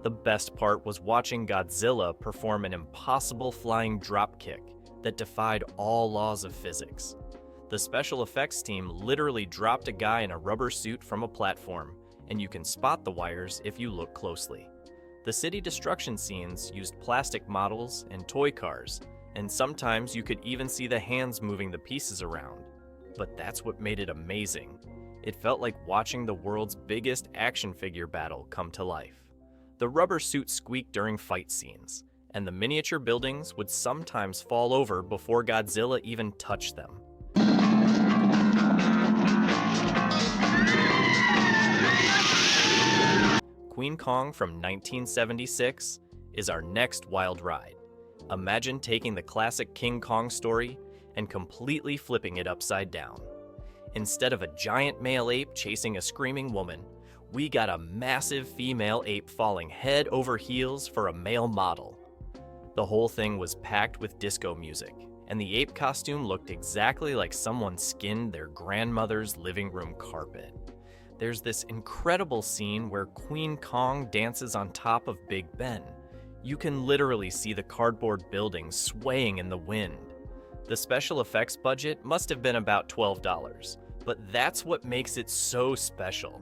The best part was watching Godzilla perform an impossible flying dropkick that defied all laws of physics. The special effects team literally dropped a guy in a rubber suit from a platform, and you can spot the wires if you look closely. The city destruction scenes used plastic models and toy cars, and sometimes you could even see the hands moving the pieces around. But that's what made it amazing. It felt like watching the world's biggest action figure battle come to life. The rubber suit squeaked during fight scenes, and the miniature buildings would sometimes fall over before Godzilla even touched them. Queen Kong from 1976 is our next wild ride. Imagine taking the classic King Kong story and completely flipping it upside down. Instead of a giant male ape chasing a screaming woman, we got a massive female ape falling head over heels for a male model. The whole thing was packed with disco music, and the ape costume looked exactly like someone skinned their grandmother's living room carpet. There's this incredible scene where Queen Kong dances on top of Big Ben. You can literally see the cardboard buildings swaying in the wind. The special effects budget must have been about $12, but that's what makes it so special.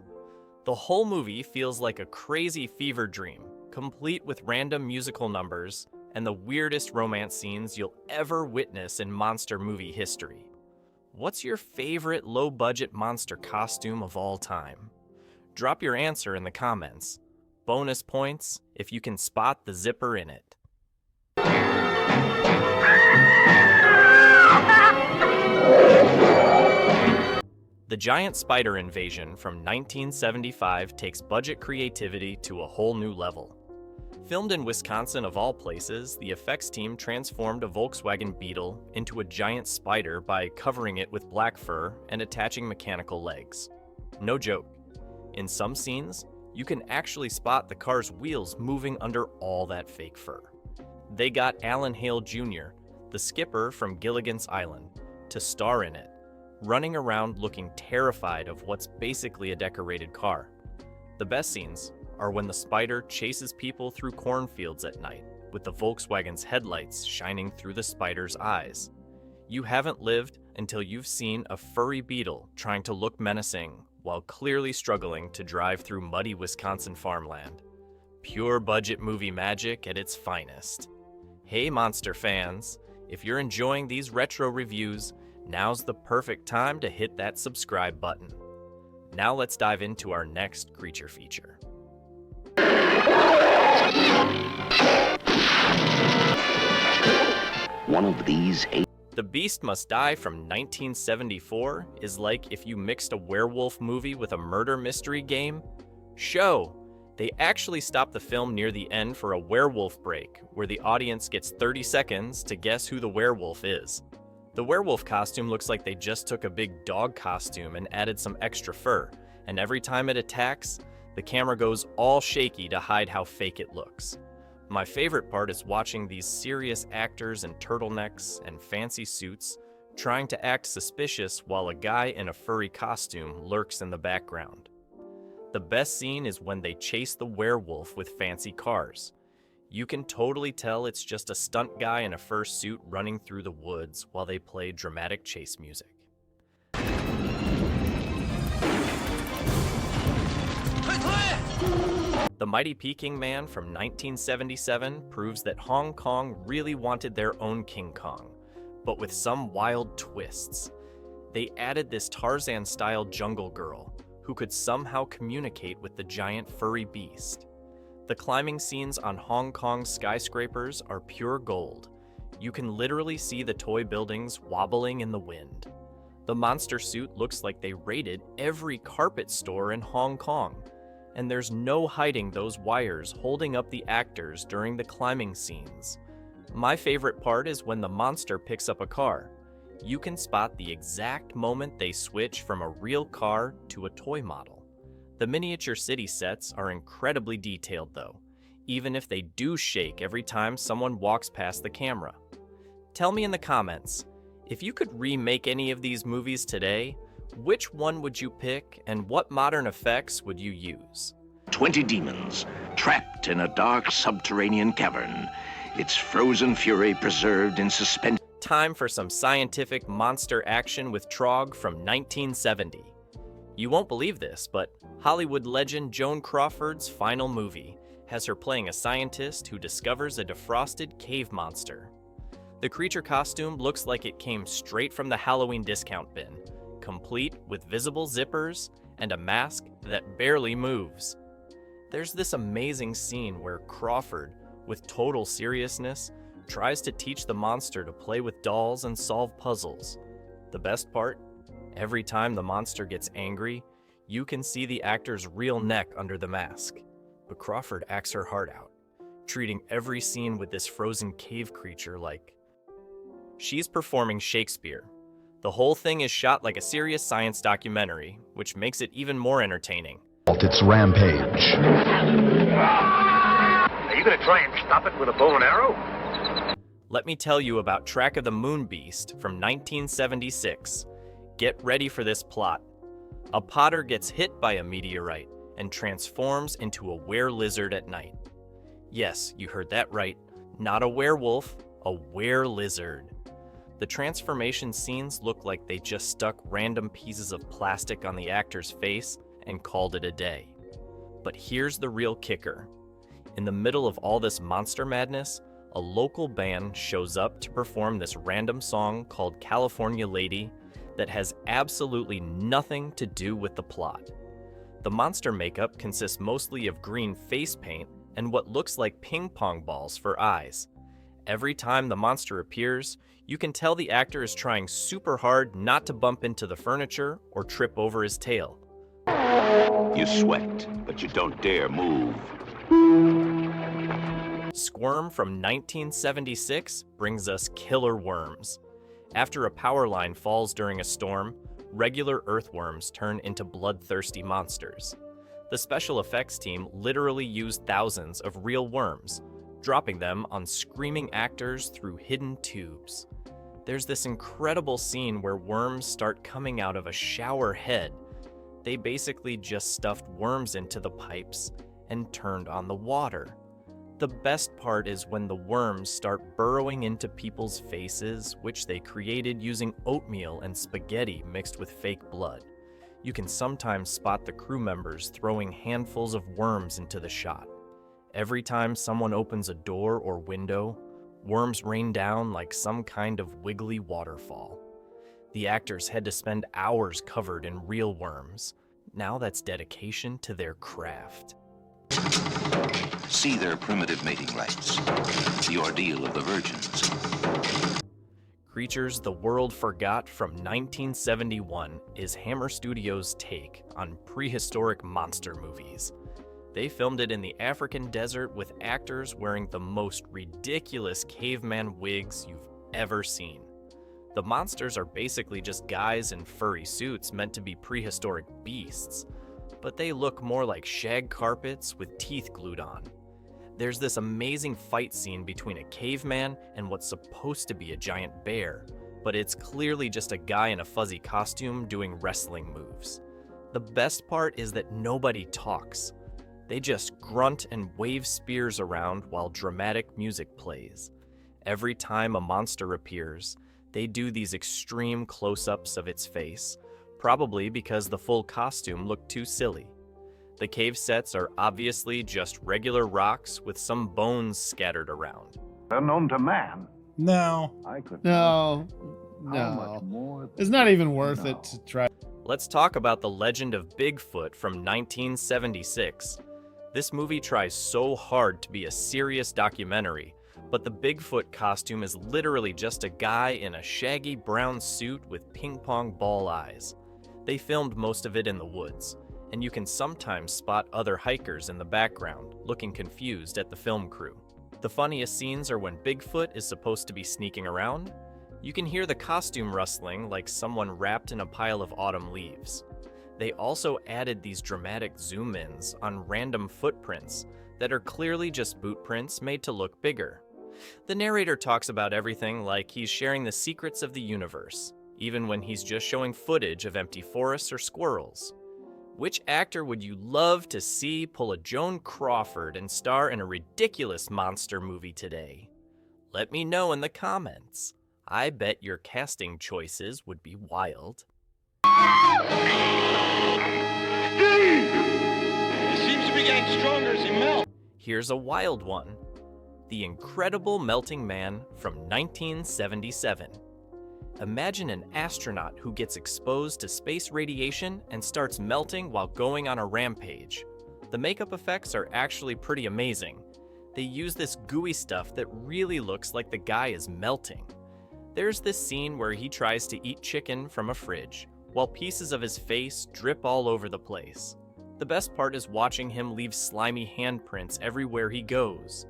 The whole movie feels like a crazy fever dream, complete with random musical numbers and the weirdest romance scenes you'll ever witness in monster movie history. What's your favorite low-budget monster costume of all time? Drop your answer in the comments. Bonus points if you can spot the zipper in it. The Giant Spider Invasion from 1975 takes budget creativity to a whole new level. Filmed in Wisconsin of all places, the effects team transformed a Volkswagen Beetle into a giant spider by covering it with black fur and attaching mechanical legs. No joke. In some scenes, you can actually spot the car's wheels moving under all that fake fur. They got Alan Hale Jr., the skipper from Gilligan's Island, to star in it, running around looking terrified of what's basically a decorated car. The best scenes are when the spider chases people through cornfields at night, with the Volkswagen's headlights shining through the spider's eyes. You haven't lived until you've seen a furry beetle trying to look menacing while clearly struggling to drive through muddy Wisconsin farmland. Pure budget movie magic at its finest. Hey monster fans, if you're enjoying these retro reviews, now's the perfect time to hit that subscribe button. Now let's dive into our next creature feature. One of these eight. The Beast Must Die from 1974 is like if you mixed a werewolf movie with a murder mystery game. Show! They actually stopped the film near the end for a werewolf break, where the audience gets 30 seconds to guess who the werewolf is. The werewolf costume looks like they just took a big dog costume and added some extra fur, and every time it attacks, the camera goes all shaky to hide how fake it looks. My favorite part is watching these serious actors in turtlenecks and fancy suits trying to act suspicious while a guy in a furry costume lurks in the background. The best scene is when they chase the werewolf with fancy cars. You can totally tell it's just a stunt guy in a fur suit running through the woods while they play dramatic chase music. The Mighty Peking Man from 1977 proves that Hong Kong really wanted their own King Kong, but with some wild twists. They added this Tarzan-style jungle girl who could somehow communicate with the giant furry beast. The climbing scenes on Hong Kong's skyscrapers are pure gold. You can literally see the toy buildings wobbling in the wind. The monster suit looks like they raided every carpet store in Hong Kong, and there's no hiding those wires holding up the actors during the climbing scenes. My favorite part is when the monster picks up a car. You can spot the exact moment they switch from a real car to a toy model. The miniature city sets are incredibly detailed though, even if they do shake every time someone walks past the camera. Tell me in the comments, if you could remake any of these movies today, which one would you pick and what modern effects would you use? 20 demons trapped in a dark subterranean cavern, its frozen fury preserved in suspense. Time for some scientific monster action with Trog from 1970. You won't believe this, but Hollywood legend Joan Crawford's final movie has her playing a scientist who discovers a defrosted cave monster. The creature costume looks like it came straight from the Halloween discount bin, complete with visible zippers and a mask that barely moves. There's this amazing scene where Crawford with total seriousness, tries to teach the monster to play with dolls and solve puzzles. The best part? Every time the monster gets angry, you can see the actor's real neck under the mask. But Crawford acts her heart out, treating every scene with this frozen cave creature like she's performing Shakespeare. The whole thing is shot like a serious science documentary, which makes it even more entertaining. Its rampage. Are you gonna try and stop it with a bow and arrow? Let me tell you about Track of the Moon Beast from 1976. Get ready for this plot. A potter gets hit by a meteorite and transforms into a were-lizard at night. Yes, you heard that right. Not a werewolf, a were-lizard. The transformation scenes look like they just stuck random pieces of plastic on the actor's face and called it a day. But here's the real kicker. In the middle of all this monster madness, a local band shows up to perform this random song called California Lady that has absolutely nothing to do with the plot. The monster makeup consists mostly of green face paint and what looks like ping pong balls for eyes. Every time the monster appears, you can tell the actor is trying super hard not to bump into the furniture or trip over his tail. You sweat, but you don't dare move. Squirm from 1976 brings us killer worms. After a power line falls during a storm, regular earthworms turn into bloodthirsty monsters. The special effects team literally used thousands of real worms, dropping them on screaming actors through hidden tubes. There's this incredible scene where worms start coming out of a shower head. They basically just stuffed worms into the pipes and turned on the water. The best part is when the worms start burrowing into people's faces, which they created using oatmeal and spaghetti mixed with fake blood. You can sometimes spot the crew members throwing handfuls of worms into the shot. Every time someone opens a door or window, worms rain down like some kind of wiggly waterfall. The actors had to spend hours covered in real worms. Now that's dedication to their craft. See their primitive mating rites, the ordeal of the virgins. Creatures the World Forgot from 1971 is Hammer Studios' take on prehistoric monster movies. They filmed it in the African desert with actors wearing the most ridiculous caveman wigs you've ever seen. The monsters are basically just guys in furry suits meant to be prehistoric beasts, but they look more like shag carpets with teeth glued on. There's this amazing fight scene between a caveman and what's supposed to be a giant bear, but it's clearly just a guy in a fuzzy costume doing wrestling moves. The best part is that nobody talks. They just grunt and wave spears around while dramatic music plays. Every time a monster appears, they do these extreme close-ups of its face, probably because the full costume looked too silly. The cave sets are obviously just regular rocks with some bones scattered around. Unknown to man. No. I could. No. It's not even worth it to try. Let's talk about The Legend of Bigfoot from 1976. This movie tries so hard to be a serious documentary, but the Bigfoot costume is literally just a guy in a shaggy brown suit with ping pong ball eyes. They filmed most of it in the woods, and you can sometimes spot other hikers in the background, looking confused at the film crew. The funniest scenes are when Bigfoot is supposed to be sneaking around. You can hear the costume rustling like someone wrapped in a pile of autumn leaves. They also added these dramatic zoom-ins on random footprints that are clearly just boot prints made to look bigger. The narrator talks about everything like he's sharing the secrets of the universe, even when he's just showing footage of empty forests or squirrels. Which actor would you love to see pull a Joan Crawford and star in a ridiculous monster movie today? Let me know in the comments. I bet your casting choices would be wild. He seems to be getting stronger as he melts. Here's a wild one. The Incredible Melting Man from 1977. Imagine an astronaut who gets exposed to space radiation and starts melting while going on a rampage. The makeup effects are actually pretty amazing. They use this gooey stuff that really looks like the guy is melting. There's this scene where he tries to eat chicken from a fridge, while pieces of his face drip all over the place. The best part is watching him leave slimy handprints everywhere he goes.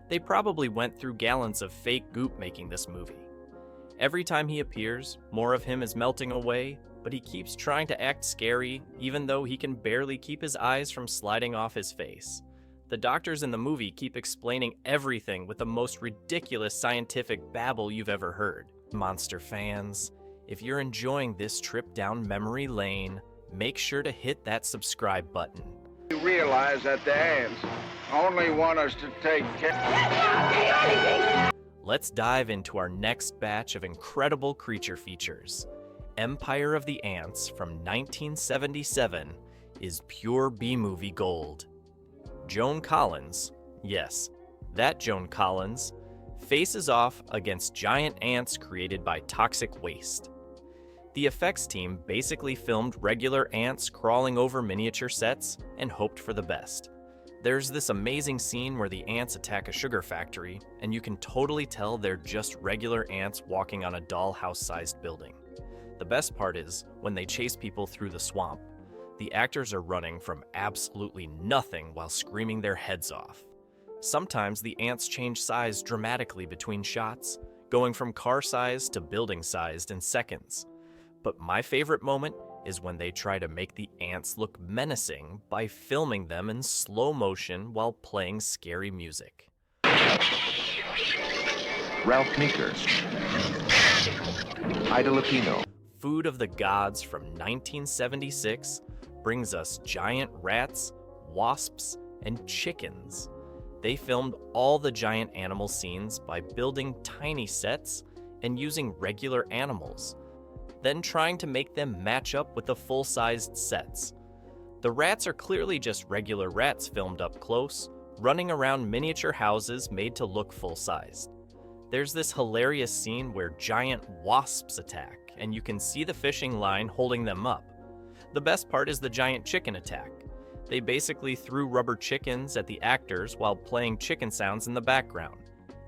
They probably went through gallons of fake goop making this movie. Every time he appears, more of him is melting away, but he keeps trying to act scary, even though he can barely keep his eyes from sliding off his face. The doctors in the movie keep explaining everything with the most ridiculous scientific babble you've ever heard. Monster fans, if you're enjoying this trip down memory lane, make sure to hit that subscribe button. You realize that the ants only want us to take care. Let's dive into our next batch of incredible creature features. Empire of the Ants from 1977 is pure B-movie gold. Joan Collins, yes, that Joan Collins, faces off against giant ants created by toxic waste. The effects team basically filmed regular ants crawling over miniature sets and hoped for the best. There's this amazing scene where the ants attack a sugar factory, and you can totally tell they're just regular ants walking on a dollhouse-sized building. The best part is when they chase people through the swamp. The actors are running from absolutely nothing while screaming their heads off. Sometimes the ants change size dramatically between shots, going from car-sized to building-sized in seconds. But my favorite moment is when they try to make the ants look menacing by filming them in slow motion while playing scary music. Ralph Meeker. Ida Lupino. Food of the Gods from 1976 brings us giant rats, wasps, and chickens. They filmed all the giant animal scenes by building tiny sets and using regular animals, then trying to make them match up with the full-sized sets. The rats are clearly just regular rats filmed up close, running around miniature houses made to look full-sized. There's this hilarious scene where giant wasps attack, and you can see the fishing line holding them up. The best part is the giant chicken attack. They basically threw rubber chickens at the actors while playing chicken sounds in the background.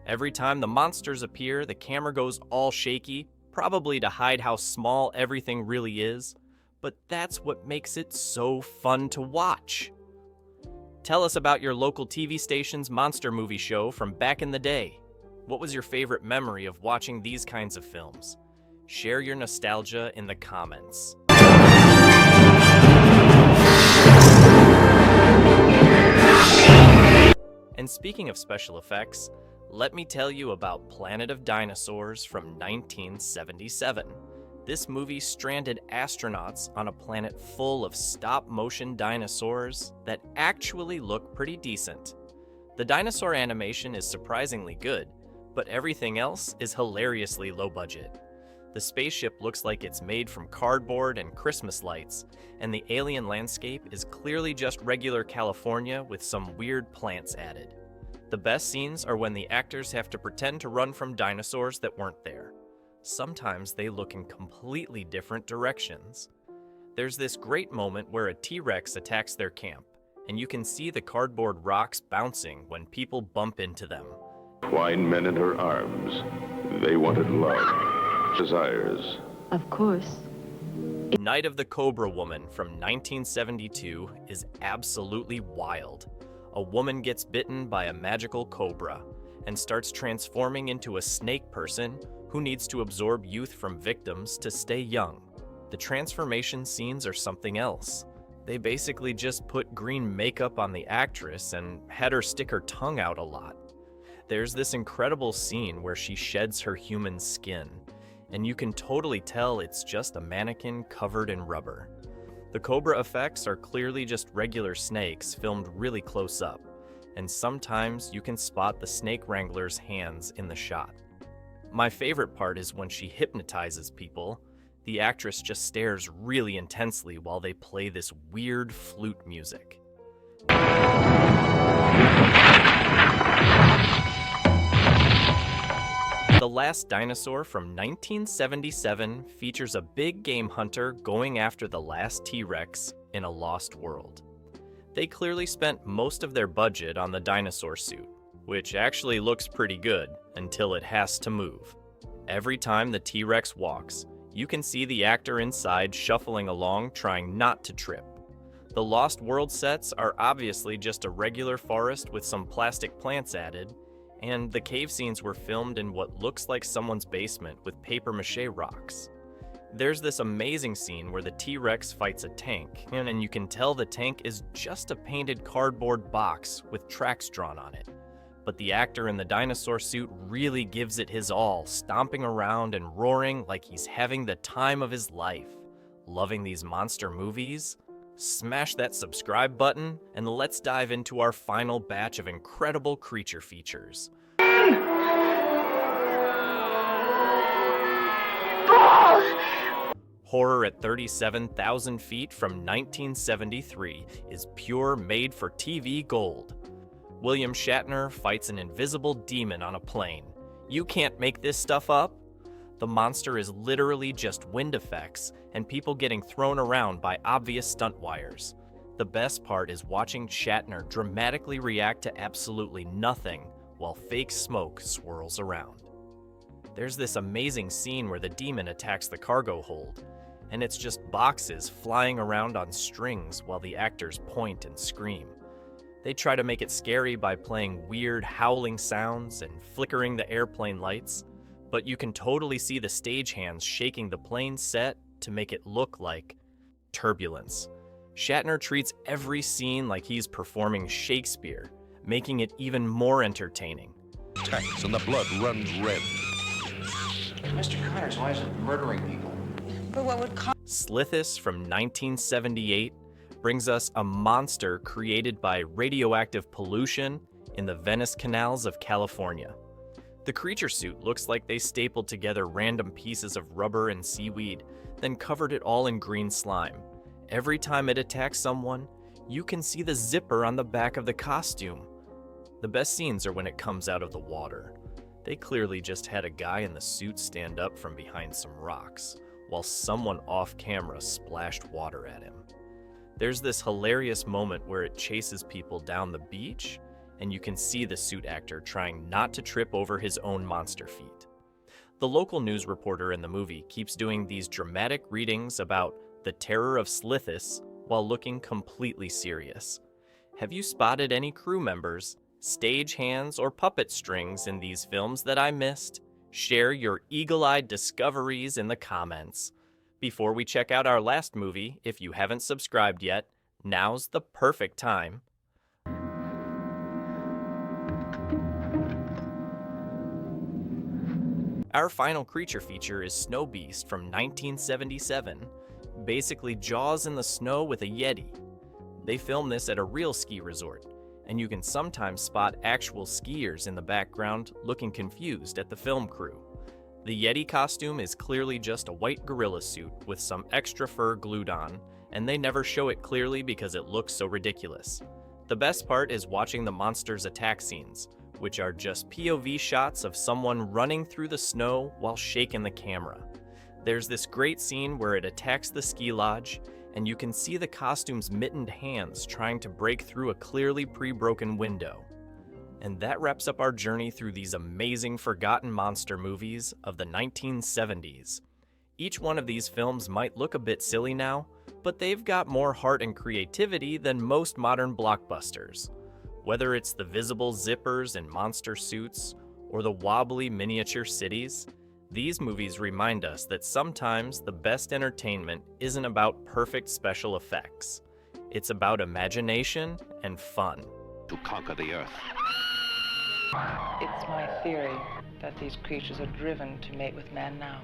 Every time the monsters appear, the camera goes all shaky, probably to hide how small everything really is, but that's what makes it so fun to watch. Tell us about your local TV station's monster movie show from back in the day. What was your favorite memory of watching these kinds of films? Share your nostalgia in the comments. And speaking of special effects, let me tell you about Planet of Dinosaurs from 1977. This movie stranded astronauts on a planet full of stop-motion dinosaurs that actually look pretty decent. The dinosaur animation is surprisingly good, but everything else is hilariously low budget. The spaceship looks like it's made from cardboard and Christmas lights, and the alien landscape is clearly just regular California with some weird plants added. The best scenes are when the actors have to pretend to run from dinosaurs that weren't there. Sometimes they look in completely different directions. There's this great moment where a T-Rex attacks their camp, and you can see the cardboard rocks bouncing when people bump into them. Twine men in her arms. They wanted love, desires. Of course. Night of the Cobra Woman from 1972 is absolutely wild. A woman gets bitten by a magical cobra and starts transforming into a snake person who needs to absorb youth from victims to stay young. The transformation scenes are something else. They basically just put green makeup on the actress and had her stick her tongue out a lot. There's this incredible scene where she sheds her human skin, and you can totally tell it's just a mannequin covered in rubber. The cobra effects are clearly just regular snakes filmed really close up, and sometimes you can spot the snake wrangler's hands in the shot. My favorite part is when she hypnotizes people. The actress just stares really intensely while they play this weird flute music. The Last Dinosaur from 1977 features a big game hunter going after the last T-Rex in a lost world. They clearly spent most of their budget on the dinosaur suit, which actually looks pretty good until it has to move. Every time the T-Rex walks, you can see the actor inside shuffling along trying not to trip. The Lost World sets are obviously just a regular forest with some plastic plants added, and the cave scenes were filmed in what looks like someone's basement with papier-mâché rocks. There's this amazing scene where the T-Rex fights a tank, and you can tell the tank is just a painted cardboard box with tracks drawn on it. But the actor in the dinosaur suit really gives it his all, stomping around and roaring like he's having the time of his life. Loving these monster movies? Smash that subscribe button, and let's dive into our final batch of incredible creature features. Horror at 37,000 feet from 1973 is pure made-for-TV gold. William Shatner fights an invisible demon on a plane. You can't make this stuff up. The monster is literally just wind effects and people getting thrown around by obvious stunt wires. The best part is watching Shatner dramatically react to absolutely nothing while fake smoke swirls around. There's this amazing scene where the demon attacks the cargo hold, and it's just boxes flying around on strings while the actors point and scream. They try to make it scary by playing weird howling sounds and flickering the airplane lights, but you can totally see the stagehands shaking the plane set to make it look like turbulence. Shatner treats every scene like he's performing Shakespeare, making it even more entertaining. Attacks and the blood runs red. Mr. Connors, why is it murdering people? But what would Slithis from 1978 brings us a monster created by radioactive pollution in the Venice canals of California. The creature suit looks like they stapled together random pieces of rubber and seaweed, then covered it all in green slime. Every time it attacks someone, you can see the zipper on the back of the costume. The best scenes are when it comes out of the water. They clearly just had a guy in the suit stand up from behind some rocks, while someone off camera splashed water at him. There's this hilarious moment where it chases people down the beach, and you can see the suit actor trying not to trip over his own monster feet. The local news reporter in the movie keeps doing these dramatic readings about the terror of Slithis while looking completely serious. Have you spotted any crew members, stage hands, or puppet strings in these films that I missed? Share your eagle-eyed discoveries in the comments. Before we check out our last movie, if you haven't subscribed yet, now's the perfect time. Our final creature feature is Snow Beast from 1977. Basically Jaws in the snow with a Yeti. They filmed this at a real ski resort, and you can sometimes spot actual skiers in the background looking confused at the film crew. The Yeti costume is clearly just a white gorilla suit with some extra fur glued on, and they never show it clearly because it looks so ridiculous. The best part is watching the monster's attack scenes, which are just POV shots of someone running through the snow while shaking the camera. There's this great scene where it attacks the ski lodge, and you can see the costume's mittened hands trying to break through a clearly pre-broken window. And that wraps up our journey through these amazing forgotten monster movies of the 1970s. Each one of these films might look a bit silly now, but they've got more heart and creativity than most modern blockbusters. Whether it's the visible zippers and monster suits, or the wobbly miniature cities, these movies remind us that sometimes the best entertainment isn't about perfect special effects. It's about imagination and fun. To conquer the earth. It's my theory that these creatures are driven to mate with man now.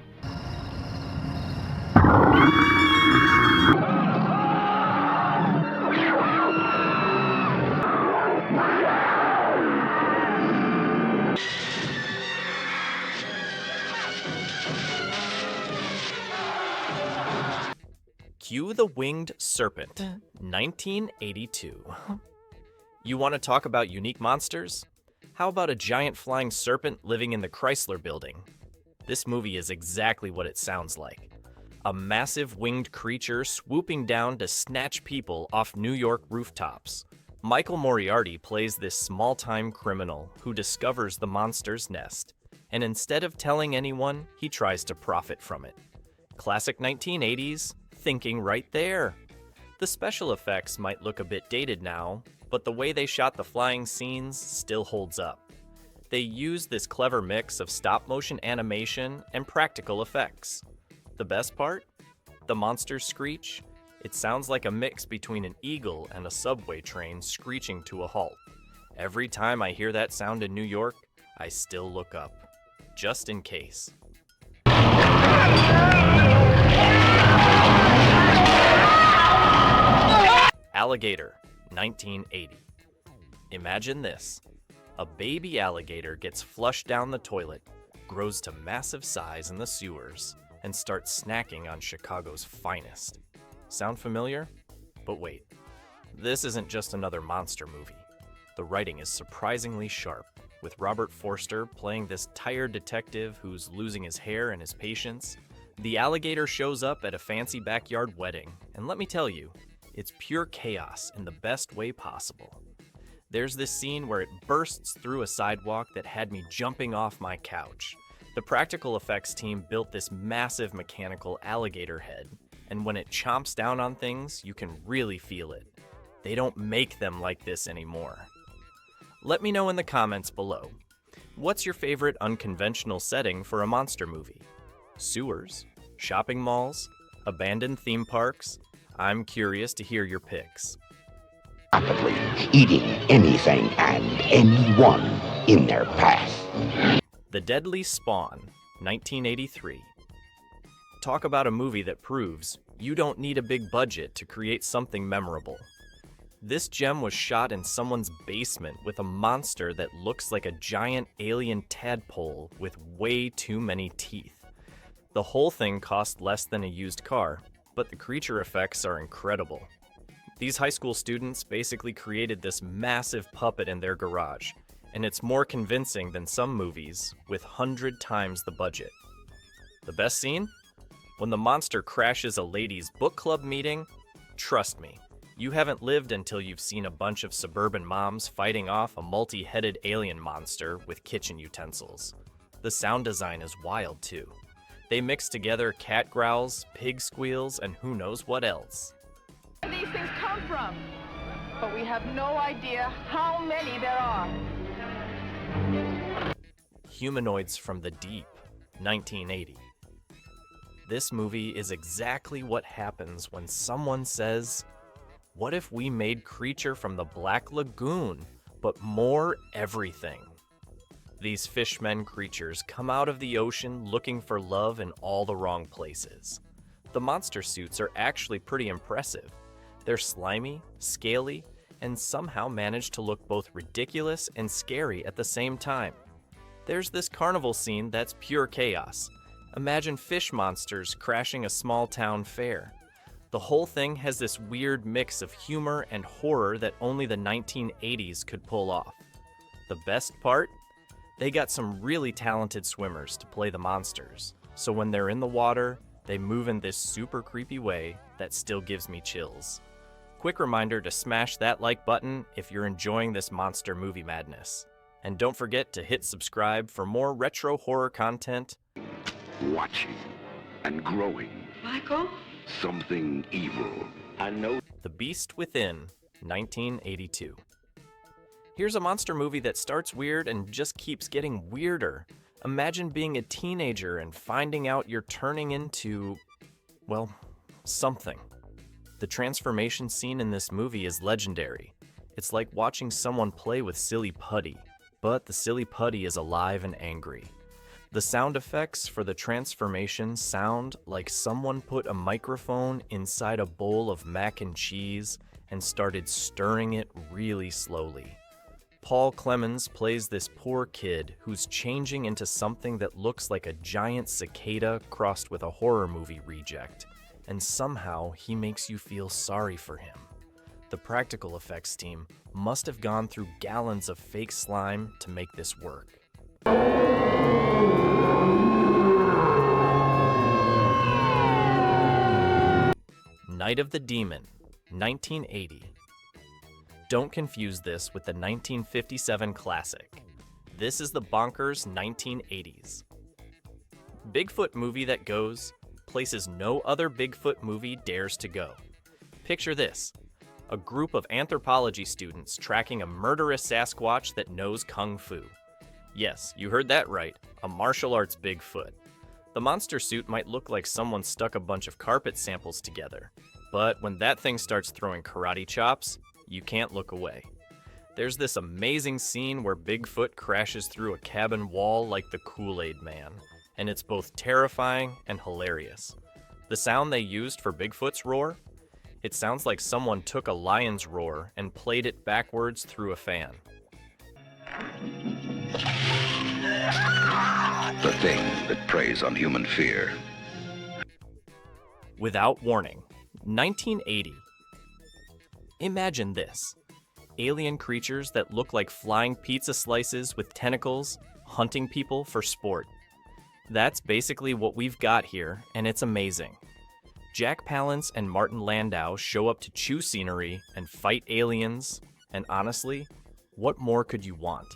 Cue the Winged Serpent, 1982. You want to talk about unique monsters? How about a giant flying serpent living in the Chrysler Building? This movie is exactly what it sounds like. A massive winged creature swooping down to snatch people off New York rooftops. Michael Moriarty plays this small-time criminal who discovers the monster's nest, and instead of telling anyone, he tries to profit from it. Classic 1980s, thinking right there. The special effects might look a bit dated now, but the way they shot the flying scenes still holds up. They used this clever mix of stop-motion animation and practical effects. The best part? The monster's screech? It sounds like a mix between an eagle and a subway train screeching to a halt. Every time I hear that sound in New York, I still look up, just in case. Alligator, 1980. Imagine this. A baby alligator gets flushed down the toilet, grows to massive size in the sewers, and starts snacking on Chicago's finest. Sound familiar? But wait, this isn't just another monster movie. The writing is surprisingly sharp, with Robert Forster playing this tired detective who's losing his hair and his patience. The alligator shows up at a fancy backyard wedding, and let me tell you, it's pure chaos in the best way possible. There's this scene where it bursts through a sidewalk that had me jumping off my couch. The practical effects team built this massive mechanical alligator head, and when it chomps down on things, you can really feel it. They don't make them like this anymore. Let me know in the comments below. What's your favorite unconventional setting for a monster movie? Sewers? Shopping malls? Abandoned theme parks? I'm curious to hear your picks. Rapidly eating anything and anyone in their path. The Deadly Spawn, 1983. Talk about a movie that proves you don't need a big budget to create something memorable. This gem was shot in someone's basement with a monster that looks like a giant alien tadpole with way too many teeth. The whole thing cost less than a used car, but the creature effects are incredible. These high school students basically created this massive puppet in their garage, and it's more convincing than some movies with 100 times the budget. The best scene? When the monster crashes a ladies' book club meeting, trust me, you haven't lived until you've seen a bunch of suburban moms fighting off a multi-headed alien monster with kitchen utensils. The sound design is wild too. They mix together cat growls, pig squeals, and who knows what else. Where these things come from, but we have no idea how many there are. Humanoids from the Deep, 1980. This movie is exactly what happens when someone says, what if we made Creature from the Black Lagoon, but more everything? These fishmen creatures come out of the ocean looking for love in all the wrong places. The monster suits are actually pretty impressive. They're slimy, scaly, and somehow manage to look both ridiculous and scary at the same time. There's this carnival scene that's pure chaos. Imagine fish monsters crashing a small town fair. The whole thing has this weird mix of humor and horror that only the 1980s could pull off. The best part? They got some really talented swimmers to play the monsters, so when they're in the water, they move in this super creepy way that still gives me chills. Quick reminder to smash that like button if you're enjoying this monster movie madness. And don't forget to hit subscribe for more retro horror content. Watching and growing. Michael? Something evil. I know. The Beast Within, 1982. Here's a monster movie that starts weird and just keeps getting weirder. Imagine being a teenager and finding out you're turning into, well, something. The transformation scene in this movie is legendary. It's like watching someone play with silly putty, but the silly putty is alive and angry. The sound effects for the transformation sound like someone put a microphone inside a bowl of mac and cheese and started stirring it really slowly. Paul Clemens plays this poor kid who's changing into something that looks like a giant cicada crossed with a horror movie reject, and somehow he makes you feel sorry for him. The practical effects team must have gone through gallons of fake slime to make this work. Night of the Demon, 1980. don't confuse this with the 1957 classic. This is the bonkers 1980s. Bigfoot movie that goes places no other Bigfoot movie dares to go. Picture this: a group of anthropology students tracking a murderous Sasquatch that knows Kung Fu. Yes, you heard that right, a martial arts Bigfoot. The monster suit might look like someone stuck a bunch of carpet samples together, but when that thing starts throwing karate chops, you can't look away. There's this amazing scene where Bigfoot crashes through a cabin wall like the Kool-Aid Man, and it's both terrifying and hilarious. The sound they used for Bigfoot's roar? It sounds like someone took a lion's roar and played it backwards through a fan. The thing that preys on human fear. Without warning, 1980. Imagine this: alien creatures that look like flying pizza slices with tentacles, hunting people for sport. That's basically what we've got here, and it's amazing. Jack Palance and Martin Landau show up to chew scenery and fight aliens, and honestly, what more could you want?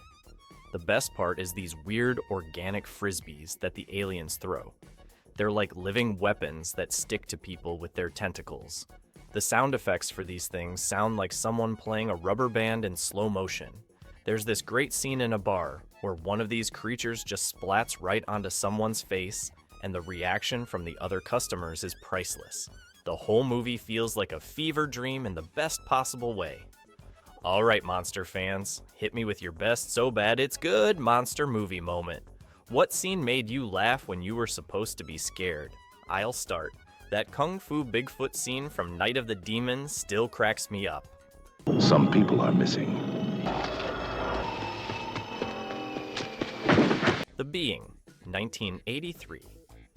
The best part is these weird organic frisbees that the aliens throw. They're like living weapons that stick to people with their tentacles. The sound effects for these things sound like someone playing a rubber band in slow motion. There's this great scene in a bar where one of these creatures just splats right onto someone's face, and the reaction from the other customers is priceless. The whole movie feels like a fever dream in the best possible way. All right, monster fans, hit me with your best so bad it's good monster movie moment. What scene made you laugh when you were supposed to be scared? I'll start. That Kung Fu Bigfoot scene from Night of the Demon still cracks me up. Some people are missing. The Being, 1983.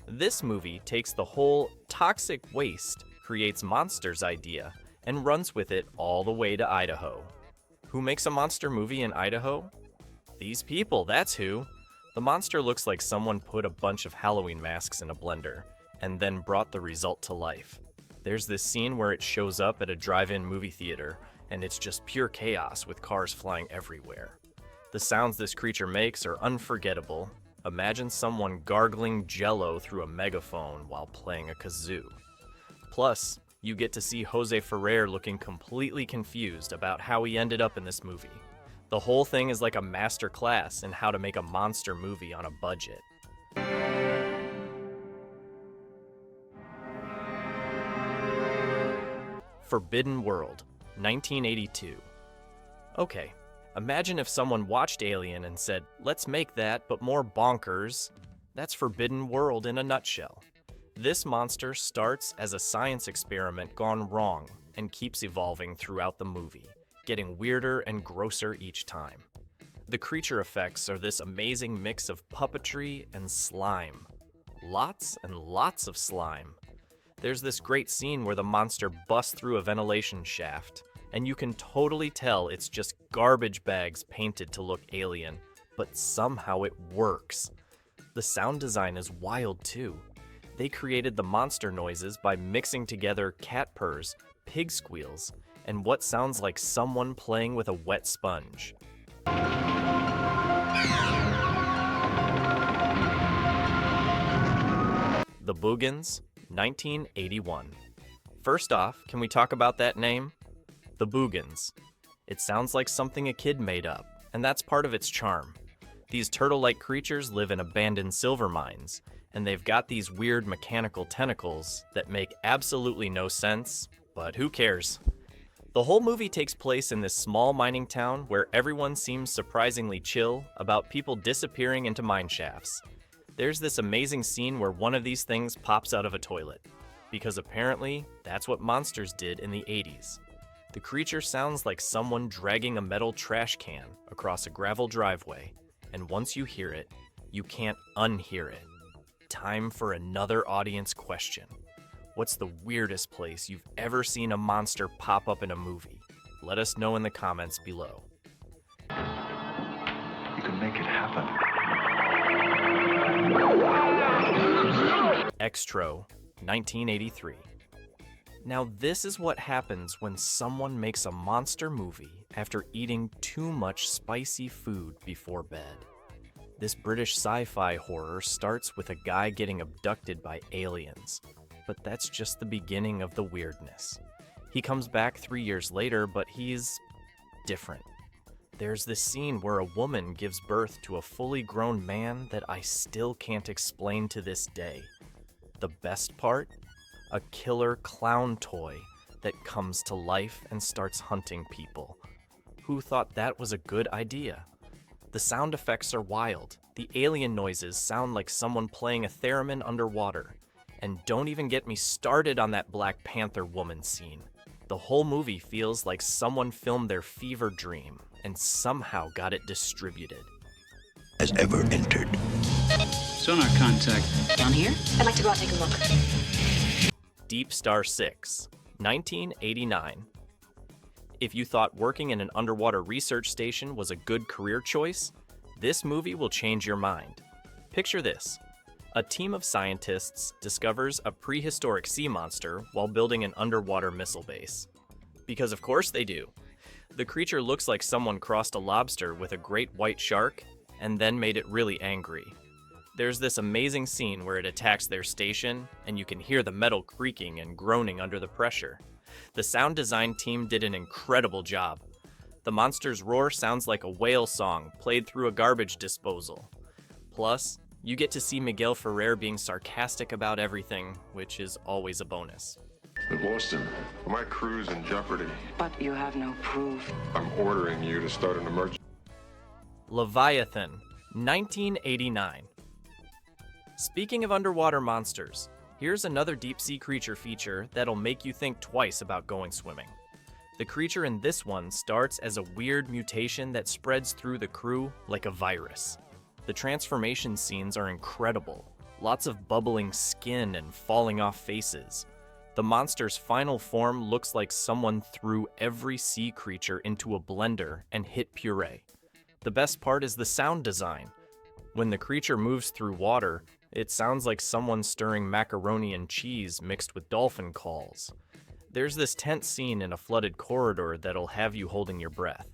This movie takes the whole toxic waste creates monsters idea and runs with it all the way to Idaho. Who makes a monster movie in Idaho? These people, that's who. The monster looks like someone put a bunch of Halloween masks in a blender and then brought the result to life. There's this scene where it shows up at a drive-in movie theater, and it's just pure chaos with cars flying everywhere. The sounds this creature makes are unforgettable. Imagine someone gargling Jell-O through a megaphone while playing a kazoo. Plus, you get to see Jose Ferrer looking completely confused about how he ended up in this movie. The whole thing is like a master class in how to make a monster movie on a budget. Forbidden World, 1982. Okay, imagine if someone watched Alien and said, let's make that, but more bonkers. That's Forbidden World in a nutshell. This monster starts as a science experiment gone wrong and keeps evolving throughout the movie, getting weirder and grosser each time. The creature effects are this amazing mix of puppetry and slime. Lots and lots of slime. There's this great scene where the monster busts through a ventilation shaft, and you can totally tell it's just garbage bags painted to look alien, but somehow it works. The sound design is wild too. They created the monster noises by mixing together cat purrs, pig squeals, and what sounds like someone playing with a wet sponge. The Boogans, 1981. First off, can we talk about that name? The Boogans. It sounds like something a kid made up, and that's part of its charm. These turtle-like creatures live in abandoned silver mines, and they've got these weird mechanical tentacles that make absolutely no sense, but who cares? The whole movie takes place in this small mining town where everyone seems surprisingly chill about people disappearing into mine shafts. There's this amazing scene where one of these things pops out of a toilet, because apparently that's what monsters did in the 80s. The creature sounds like someone dragging a metal trash can across a gravel driveway, and once you hear it, you can't unhear it. Time for another audience question. What's the weirdest place you've ever seen a monster pop up in a movie? Let us know in the comments below. You can make it happen. Extro, 1983. Now this is what happens when someone makes a monster movie after eating too much spicy food before bed. This British sci-fi horror starts with a guy getting abducted by aliens, but that's just the beginning of the weirdness. He comes back 3 years later, but he's different. There's this scene where a woman gives birth to a fully grown man that I still can't explain to this day. The best part? A killer clown toy that comes to life and starts hunting people. Who thought that was a good idea? The sound effects are wild. The alien noises sound like someone playing a theremin underwater. And don't even get me started on that Black Panther woman scene. The whole movie feels like someone filmed their fever dream and somehow got it distributed. Has ever entered. Sonar contact. Down here? I'd like to go out and take a look. Deep Star 6, 1989. If you thought working in an underwater research station was a good career choice, this movie will change your mind. Picture this. A team of scientists discovers a prehistoric sea monster while building an underwater missile base. Because of course they do. The creature looks like someone crossed a lobster with a great white shark and then made it really angry. There's this amazing scene where it attacks their station, and you can hear the metal creaking and groaning under the pressure. The sound design team did an incredible job. The monster's roar sounds like a whale song played through a garbage disposal. Plus, you get to see Miguel Ferrer being sarcastic about everything, which is always a bonus. We've lost him. My crew's in jeopardy. But you have no proof. I'm ordering you to start an emergency. Leviathan, 1989. Speaking of underwater monsters, here's another deep-sea creature feature that'll make you think twice about going swimming. The creature in this one starts as a weird mutation that spreads through the crew like a virus. The transformation scenes are incredible. Lots of bubbling skin and falling off faces. The monster's final form looks like someone threw every sea creature into a blender and hit puree. The best part is the sound design. When the creature moves through water, it sounds like someone stirring macaroni and cheese mixed with dolphin calls. There's this tense scene in a flooded corridor that'll have you holding your breath.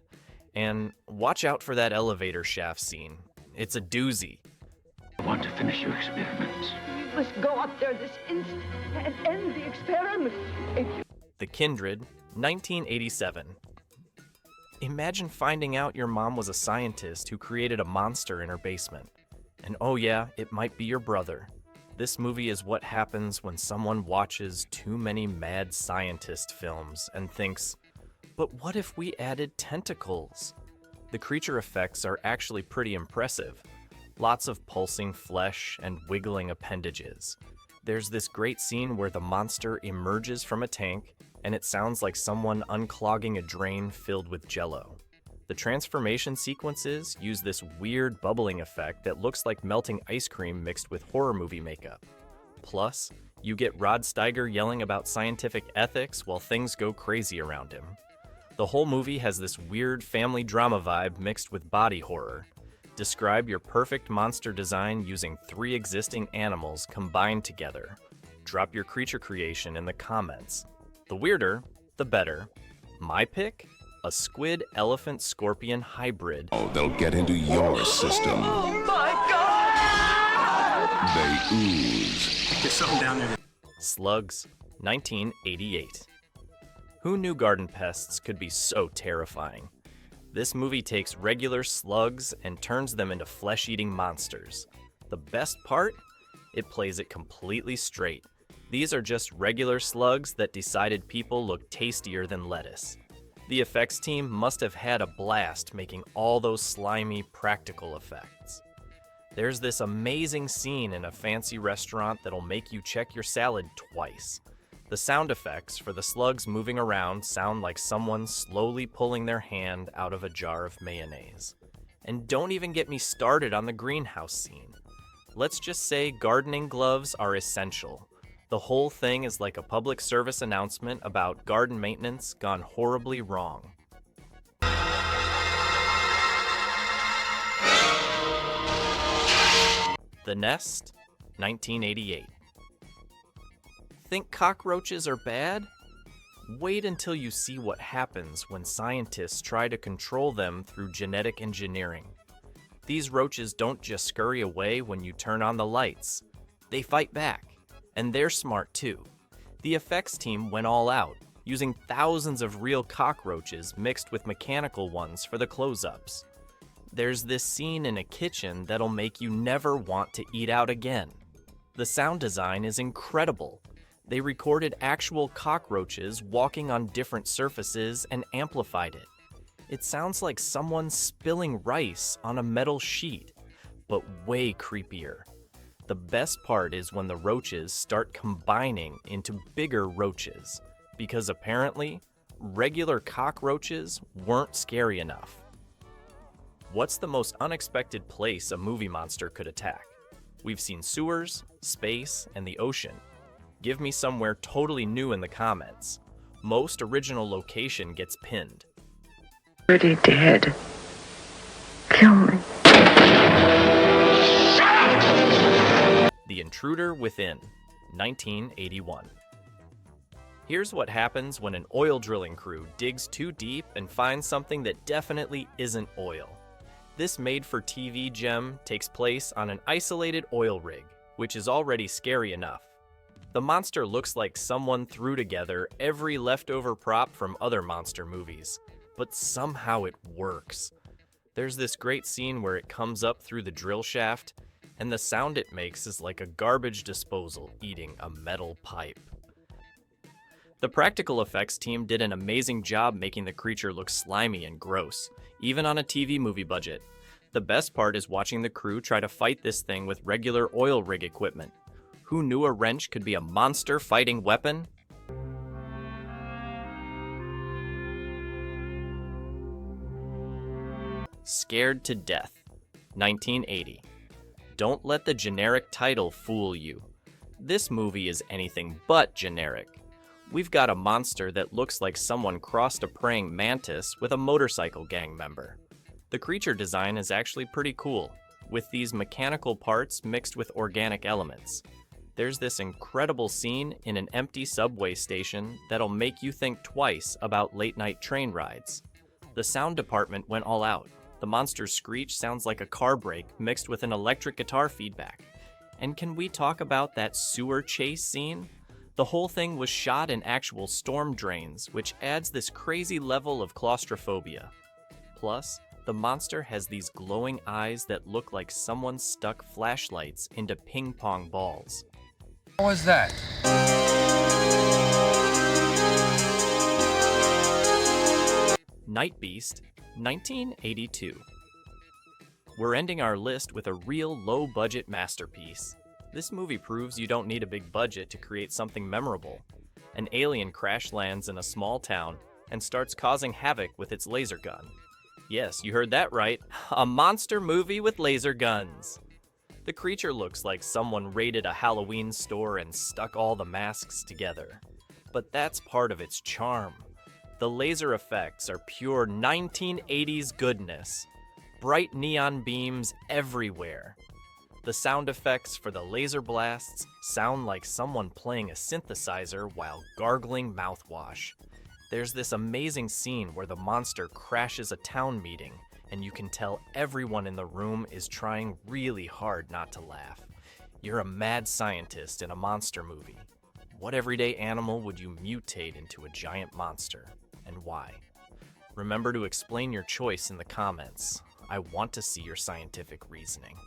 And watch out for that elevator shaft scene. It's a doozy. I want to finish your experiments. You must go up there this instant and end the experiment. The Kindred, 1987. Imagine finding out your mom was a scientist who created a monster in her basement. And oh yeah, it might be your brother. This movie is what happens when someone watches too many mad scientist films and thinks, but what if we added tentacles? The creature effects are actually pretty impressive. Lots of pulsing flesh and wiggling appendages. There's this great scene where the monster emerges from a tank, and it sounds like someone unclogging a drain filled with jello. The transformation sequences use this weird bubbling effect that looks like melting ice cream mixed with horror movie makeup. Plus, you get Rod Steiger yelling about scientific ethics while things go crazy around him. The whole movie has this weird family drama vibe mixed with body horror. Describe your perfect monster design using 3 existing animals combined together. Drop your creature creation in the comments. The weirder, the better. My pick? A squid-elephant-scorpion hybrid. Oh, they'll get into your system. Oh my God! They ooze. There's something down there. Slugs, 1988. Who knew garden pests could be so terrifying? This movie takes regular slugs and turns them into flesh-eating monsters. The best part? It plays it completely straight. These are just regular slugs that decided people look tastier than lettuce. The effects team must have had a blast making all those slimy practical effects. There's this amazing scene in a fancy restaurant that'll make you check your salad twice. The sound effects for the slugs moving around sound like someone slowly pulling their hand out of a jar of mayonnaise. And don't even get me started on the greenhouse scene. Let's just say gardening gloves are essential. The whole thing is like a public service announcement about garden maintenance gone horribly wrong. The Nest, 1988. Think cockroaches are bad? Wait until you see what happens when scientists try to control them through genetic engineering. These roaches don't just scurry away when you turn on the lights. They fight back, and they're smart too. The effects team went all out, using thousands of real cockroaches mixed with mechanical ones for the close-ups. There's this scene in a kitchen that'll make you never want to eat out again. The sound design is incredible. They recorded actual cockroaches walking on different surfaces and amplified it. It sounds like someone spilling rice on a metal sheet, but way creepier. The best part is when the roaches start combining into bigger roaches, because apparently, regular cockroaches weren't scary enough. What's the most unexpected place a movie monster could attack? We've seen sewers, space, and the ocean. Give me somewhere totally new in the comments. Most original location gets pinned. Pretty dead. Kill me. The Intruder Within, 1981. Here's what happens when an oil drilling crew digs too deep and finds something that definitely isn't oil. This made-for-TV gem takes place on an isolated oil rig, which is already scary enough. The monster looks like someone threw together every leftover prop from other monster movies, but somehow it works. There's this great scene where it comes up through the drill shaft, and the sound it makes is like a garbage disposal eating a metal pipe. The practical effects team did an amazing job making the creature look slimy and gross, even on a TV movie budget. The best part is watching the crew try to fight this thing with regular oil rig equipment. Who knew a wrench could be a monster fighting weapon? Scared to Death, 1980. Don't let the generic title fool you. This movie is anything but generic. We've got a monster that looks like someone crossed a praying mantis with a motorcycle gang member. The creature design is actually pretty cool, with these mechanical parts mixed with organic elements. There's this incredible scene in an empty subway station that'll make you think twice about late-night train rides. The sound department went all out. The monster's screech sounds like a car brake mixed with an electric guitar feedback. And can we talk about that sewer chase scene? The whole thing was shot in actual storm drains, which adds this crazy level of claustrophobia. Plus, the monster has these glowing eyes that look like someone stuck flashlights into ping pong balls. What was that? Night Beast, 1982. We're ending our list with a real low-budget masterpiece. This movie proves you don't need a big budget to create something memorable. An alien crash lands in a small town and starts causing havoc with its laser gun. Yes, you heard that right. A monster movie with laser guns. The creature looks like someone raided a Halloween store and stuck all the masks together. But that's part of its charm. The laser effects are pure 1980s goodness. Bright neon beams everywhere. The sound effects for the laser blasts sound like someone playing a synthesizer while gargling mouthwash. There's this amazing scene where the monster crashes a town meeting, and you can tell everyone in the room is trying really hard not to laugh. You're a mad scientist in a monster movie. What everyday animal would you mutate into a giant monster, and why? Remember to explain your choice in the comments. I want to see your scientific reasoning.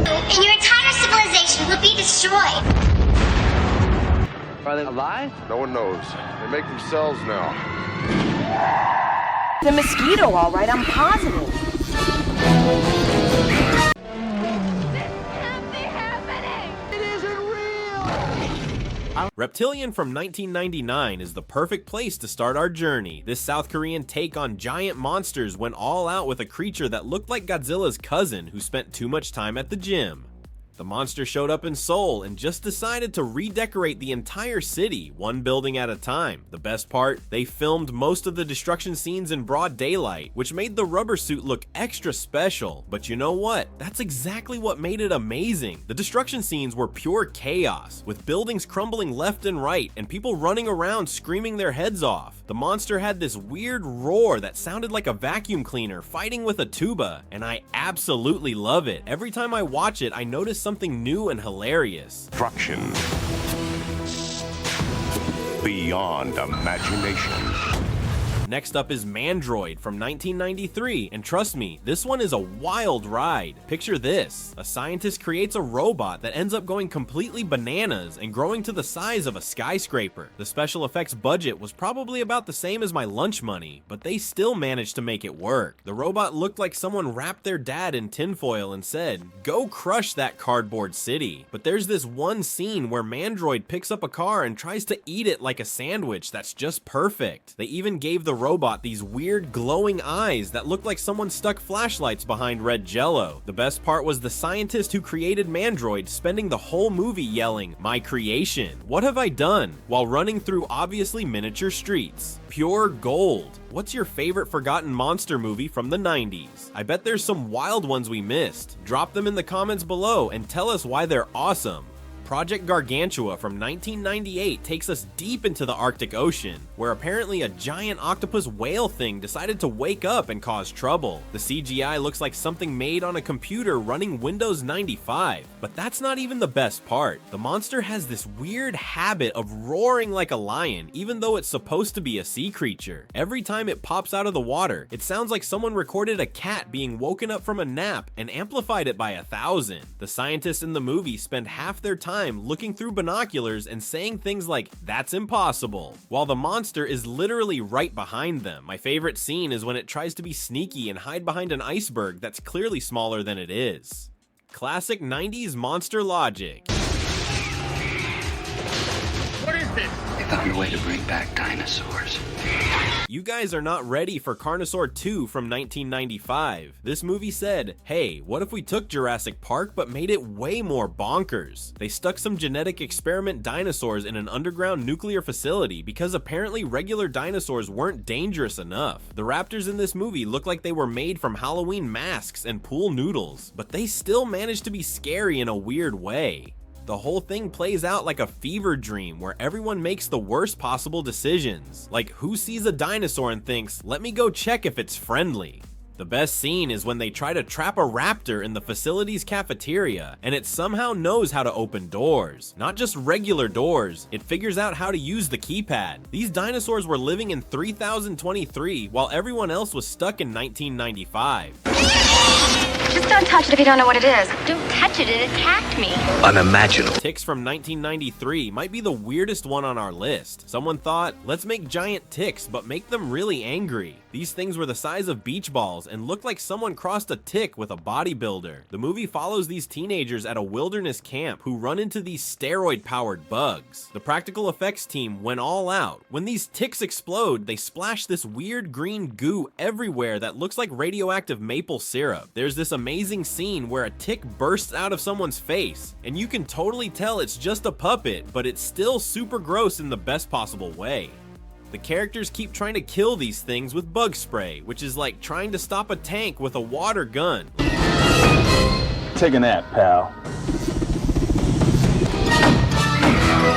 And your entire civilization will be destroyed. Are they alive? No one knows. They make themselves now. The mosquito, all right, I'm positive. Reptilian from 1999 is the perfect place to start our journey. This South Korean take on giant monsters went all out with a creature that looked like Godzilla's cousin who spent too much time at the gym. The monster showed up in Seoul and just decided to redecorate the entire city, one building at a time. The best part? They filmed most of the destruction scenes in broad daylight, which made the rubber suit look extra special. But you know what? That's exactly what made it amazing. The destruction scenes were pure chaos, with buildings crumbling left and right and people running around screaming their heads off. The monster had this weird roar that sounded like a vacuum cleaner fighting with a tuba, and I absolutely love it. Every time I watch it, I notice something new and hilarious. Destruction beyond imagination. Next up is Mandroid from 1993, and trust me, this one is a wild ride. Picture this: a scientist creates a robot that ends up going completely bananas and growing to the size of a skyscraper. The special effects budget was probably about the same as my lunch money, but they still managed to make it work. The robot looked like someone wrapped their dad in tinfoil and said, "Go crush that cardboard city." But there's this one scene where Mandroid picks up a car and tries to eat it like a sandwich that's just perfect. They even gave the robot these weird glowing eyes that looked like someone stuck flashlights behind red jello. The best part was the scientist who created Mandroid spending the whole movie yelling, "My creation, what have I done?" while running through obviously miniature streets. Pure gold. What's your favorite forgotten monster movie from the 90s? I bet there's some wild ones we missed. Drop them in the comments below and tell us why they're awesome. Project Gargantua from 1998 takes us deep into the Arctic Ocean, where apparently a giant octopus whale thing decided to wake up and cause trouble. The CGI looks like something made on a computer running Windows 95. But that's not even the best part. The monster has this weird habit of roaring like a lion, even though it's supposed to be a sea creature. Every time it pops out of the water, it sounds like someone recorded a cat being woken up from a nap and amplified it by 1,000. The scientists in the movie spend half their time looking through binoculars and saying things like, "That's impossible," while the monster is literally right behind them. My favorite scene is when it tries to be sneaky and hide behind an iceberg that's clearly smaller than it is. Classic 90s monster logic. What is this? They found a way to bring back dinosaurs. You guys are not ready for Carnosaur 2 from 1995. This movie said, hey, what if we took Jurassic Park but made it way more bonkers? They stuck some genetic experiment dinosaurs in an underground nuclear facility because apparently regular dinosaurs weren't dangerous enough. The raptors in this movie look like they were made from Halloween masks and pool noodles, but they still managed to be scary in a weird way. The whole thing plays out like a fever dream where everyone makes the worst possible decisions. Like, who sees a dinosaur and thinks, "Let me go check if it's friendly"? The best scene is when they try to trap a raptor in the facility's cafeteria, and it somehow knows how to open doors. Not just regular doors, it figures out how to use the keypad. These dinosaurs were living in 3023 while everyone else was stuck in 1995. Just don't touch it if you don't know what it is. Don't touch it, it attacked me. Unimaginable. Ticks from 1993 might be the weirdest one on our list. Someone thought, let's make giant ticks, but make them really angry. These things were the size of beach balls and looked like someone crossed a tick with a bodybuilder. The movie follows these teenagers at a wilderness camp who run into these steroid-powered bugs. The practical effects team went all out. When these ticks explode, they splash this weird green goo everywhere that looks like radioactive maple syrup. There's this amazing scene where a tick bursts out of someone's face, and you can totally tell it's just a puppet, but it's still super gross in the best possible way. The characters keep trying to kill these things with bug spray, which is like trying to stop a tank with a water gun. Take a nap, pal.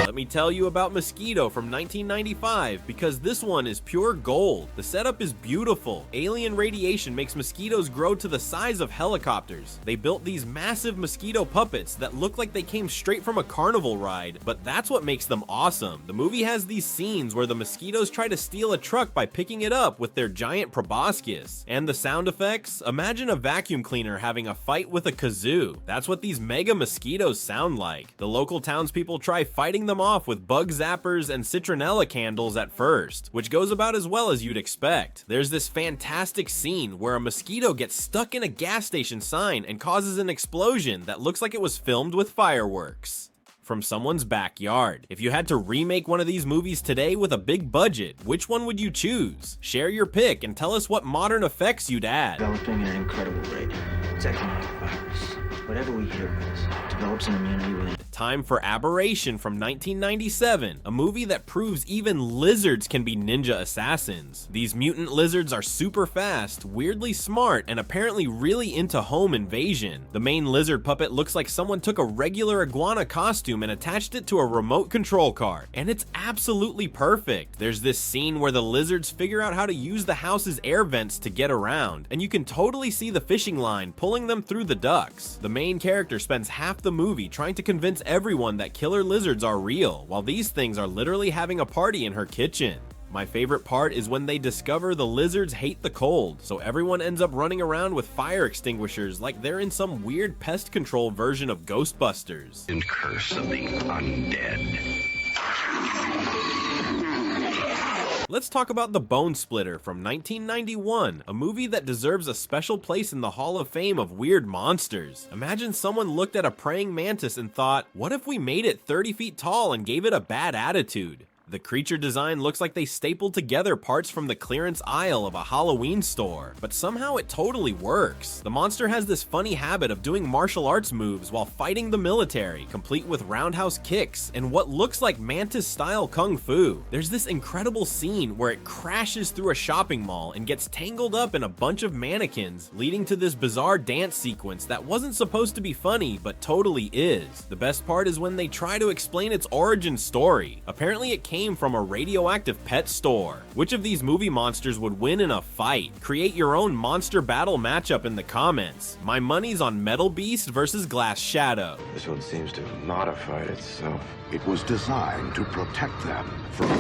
Let me tell you about Mosquito from 1995, because this one is pure gold. The setup is beautiful. Alien radiation makes mosquitoes grow to the size of helicopters. They built these massive mosquito puppets that look like they came straight from a carnival ride, but that's what makes them awesome. The movie has these scenes where the mosquitoes try to steal a truck by picking it up with their giant proboscis. And the sound effects? Imagine a vacuum cleaner having a fight with a kazoo. That's what these mega mosquitoes sound like. The local townspeople try fighting them off with bug zappers and citronella candles at first, which goes about as well as you'd expect. There's this fantastic scene where a mosquito gets stuck in a gas station sign and causes an explosion that looks like it was filmed with fireworks from someone's backyard. If you had to remake one of these movies today with a big budget, which one would you choose? Share your pick and tell us what modern effects you'd add. Developing at an incredible rate. It's economic virus. Whatever we hear, Chris, develops an immunity within. Time for Aberration from 1997, a movie that proves even lizards can be ninja assassins. These mutant lizards are super fast, weirdly smart, and apparently really into home invasion. The main lizard puppet looks like someone took a regular iguana costume and attached it to a remote control car, and it's absolutely perfect. There's this scene where the lizards figure out how to use the house's air vents to get around, and you can totally see the fishing line pulling them through the ducts. The main character spends half the movie trying to convince everyone that killer lizards are real, while these things are literally having a party in her kitchen. My favorite part is when they discover the lizards hate the cold, so everyone ends up running around with fire extinguishers like they're in some weird pest control version of Ghostbusters. And curse of the undead. Let's talk about The Bone Splitter from 1991, a movie that deserves a special place in the Hall of Fame of weird monsters. Imagine someone looked at a praying mantis and thought, what if we made it 30 feet tall and gave it a bad attitude? The creature design looks like they stapled together parts from the clearance aisle of a Halloween store, but somehow it totally works. The monster has this funny habit of doing martial arts moves while fighting the military, complete with roundhouse kicks and what looks like mantis-style kung fu. There's this incredible scene where it crashes through a shopping mall and gets tangled up in a bunch of mannequins, leading to this bizarre dance sequence that wasn't supposed to be funny, but totally is. The best part is when they try to explain its origin story. Apparently it came from a radioactive pet store. Which of these movie monsters would win in a fight? Create your own monster battle matchup in the comments. My money's on Metal Beast versus Glass Shadow. This one seems to have modified itself. It was designed to protect them from...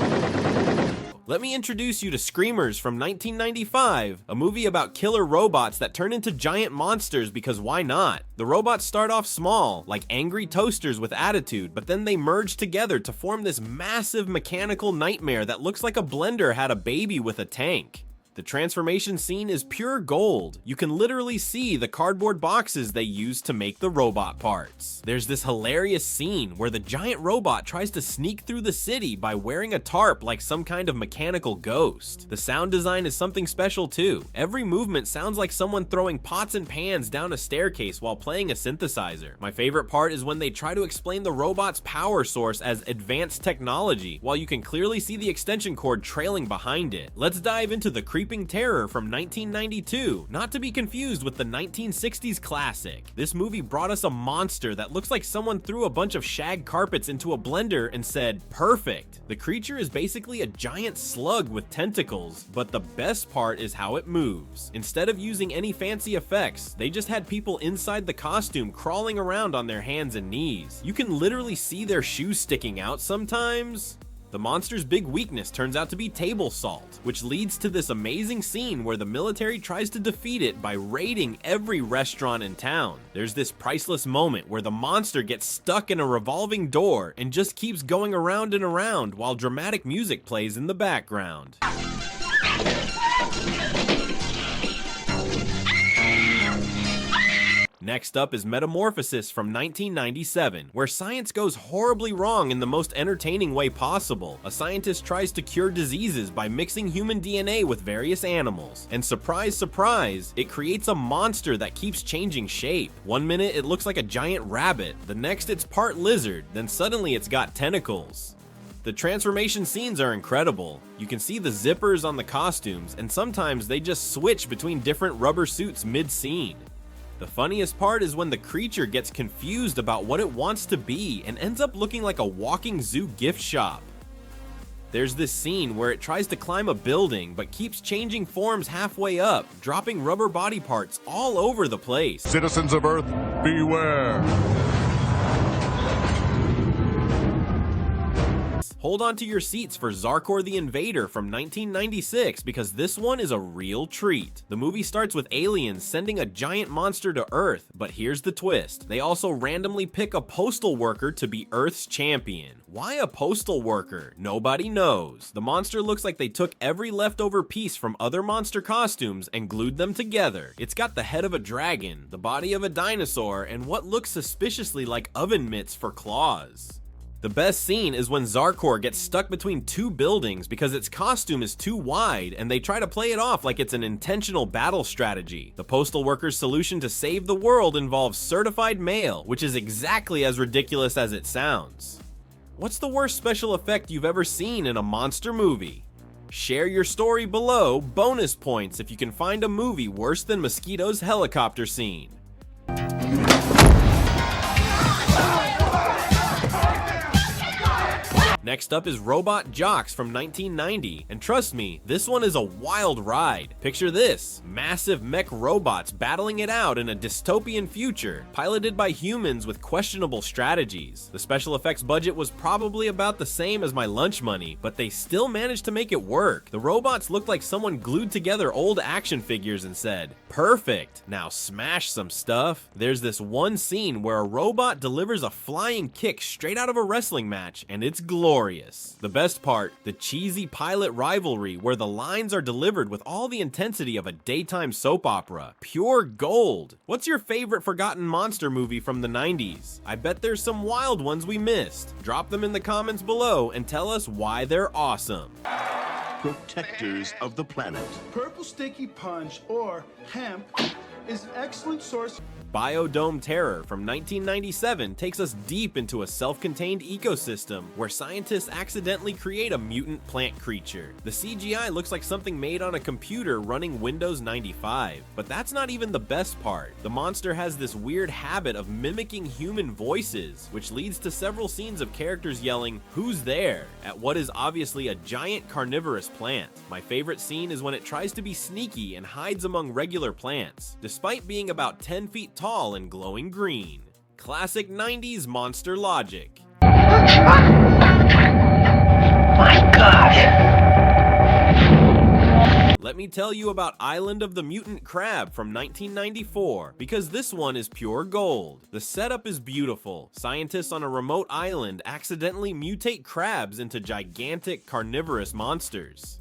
Let me introduce you to Screamers from 1995, a movie about killer robots that turn into giant monsters because why not? The robots start off small, like angry toasters with attitude, but then they merge together to form this massive mechanical nightmare that looks like a blender had a baby with a tank. The transformation scene is pure gold. You can literally see the cardboard boxes they used to make the robot parts. There's this hilarious scene where the giant robot tries to sneak through the city by wearing a tarp like some kind of mechanical ghost. The sound design is something special too. Every movement sounds like someone throwing pots and pans down a staircase while playing a synthesizer. My favorite part is when they try to explain the robot's power source as advanced technology, while you can clearly see the extension cord trailing behind it. Let's dive into the Creeping Terror from 1992, not to be confused with the 1960s classic. This movie brought us a monster that looks like someone threw a bunch of shag carpets into a blender and said, perfect. The creature is basically a giant slug with tentacles, but the best part is how it moves. Instead of using any fancy effects, they just had people inside the costume crawling around on their hands and knees. You can literally see their shoes sticking out sometimes. The monster's big weakness turns out to be table salt, which leads to this amazing scene where the military tries to defeat it by raiding every restaurant in town. There's this priceless moment where the monster gets stuck in a revolving door and just keeps going around and around while dramatic music plays in the background. Next up is Metamorphosis from 1997, where science goes horribly wrong in the most entertaining way possible. A scientist tries to cure diseases by mixing human DNA with various animals, and surprise, surprise, it creates a monster that keeps changing shape. One minute it looks like a giant rabbit, the next it's part lizard, then suddenly it's got tentacles. The transformation scenes are incredible. You can see the zippers on the costumes, and sometimes they just switch between different rubber suits mid-scene. The funniest part is when the creature gets confused about what it wants to be and ends up looking like a walking zoo gift shop. There's this scene where it tries to climb a building but keeps changing forms halfway up, dropping rubber body parts all over the place. Citizens of Earth, beware! Hold on to your seats for Zarkor the Invader from 1996 because this one is a real treat. The movie starts with aliens sending a giant monster to Earth, but here's the twist. They also randomly pick a postal worker to be Earth's champion. Why a postal worker? Nobody knows. The monster looks like they took every leftover piece from other monster costumes and glued them together. It's got the head of a dragon, the body of a dinosaur, and what looks suspiciously like oven mitts for claws. The best scene is when Zarkor gets stuck between two buildings because its costume is too wide, and they try to play it off like it's an intentional battle strategy. The postal workers' solution to save the world involves certified mail, which is exactly as ridiculous as it sounds. What's the worst special effect you've ever seen in a monster movie? Share your story below, bonus points if you can find a movie worse than Mosquito's helicopter scene. Next up is Robot Jox from 1990, and trust me, this one is a wild ride. Picture this, massive mech robots battling it out in a dystopian future, piloted by humans with questionable strategies. The special effects budget was probably about the same as my lunch money, but they still managed to make it work. The robots looked like someone glued together old action figures and said, "Perfect, now smash some stuff." There's this one scene where a robot delivers a flying kick straight out of a wrestling match, and it's glorious. The best part, the cheesy pilot rivalry where the lines are delivered with all the intensity of a daytime soap opera. Pure gold. What's your favorite forgotten monster movie from the 90s? I bet there's some wild ones we missed. Drop them in the comments below and tell us why they're awesome. Protectors of the planet. Purple Sticky Punch, or hemp, is an excellent source. Biodome Terror from 1997 takes us deep into a self-contained ecosystem where scientists accidentally create a mutant plant creature. The CGI looks like something made on a computer running Windows 95, but that's not even the best part. The monster has this weird habit of mimicking human voices, which leads to several scenes of characters yelling, "Who's there?" at what is obviously a giant carnivorous plant. My favorite scene is when it tries to be sneaky and hides among regular plants, despite being about 10 feet tall and glowing green. Classic 90s monster logic. My God. Let me tell you about Island of the Mutant Crab from 1994, because this one is pure gold. The setup is beautiful. Scientists on a remote island accidentally mutate crabs into gigantic carnivorous monsters.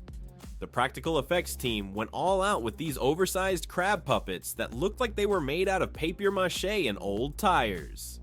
The practical effects team went all out with these oversized crab puppets that looked like they were made out of papier-mâché and old tires.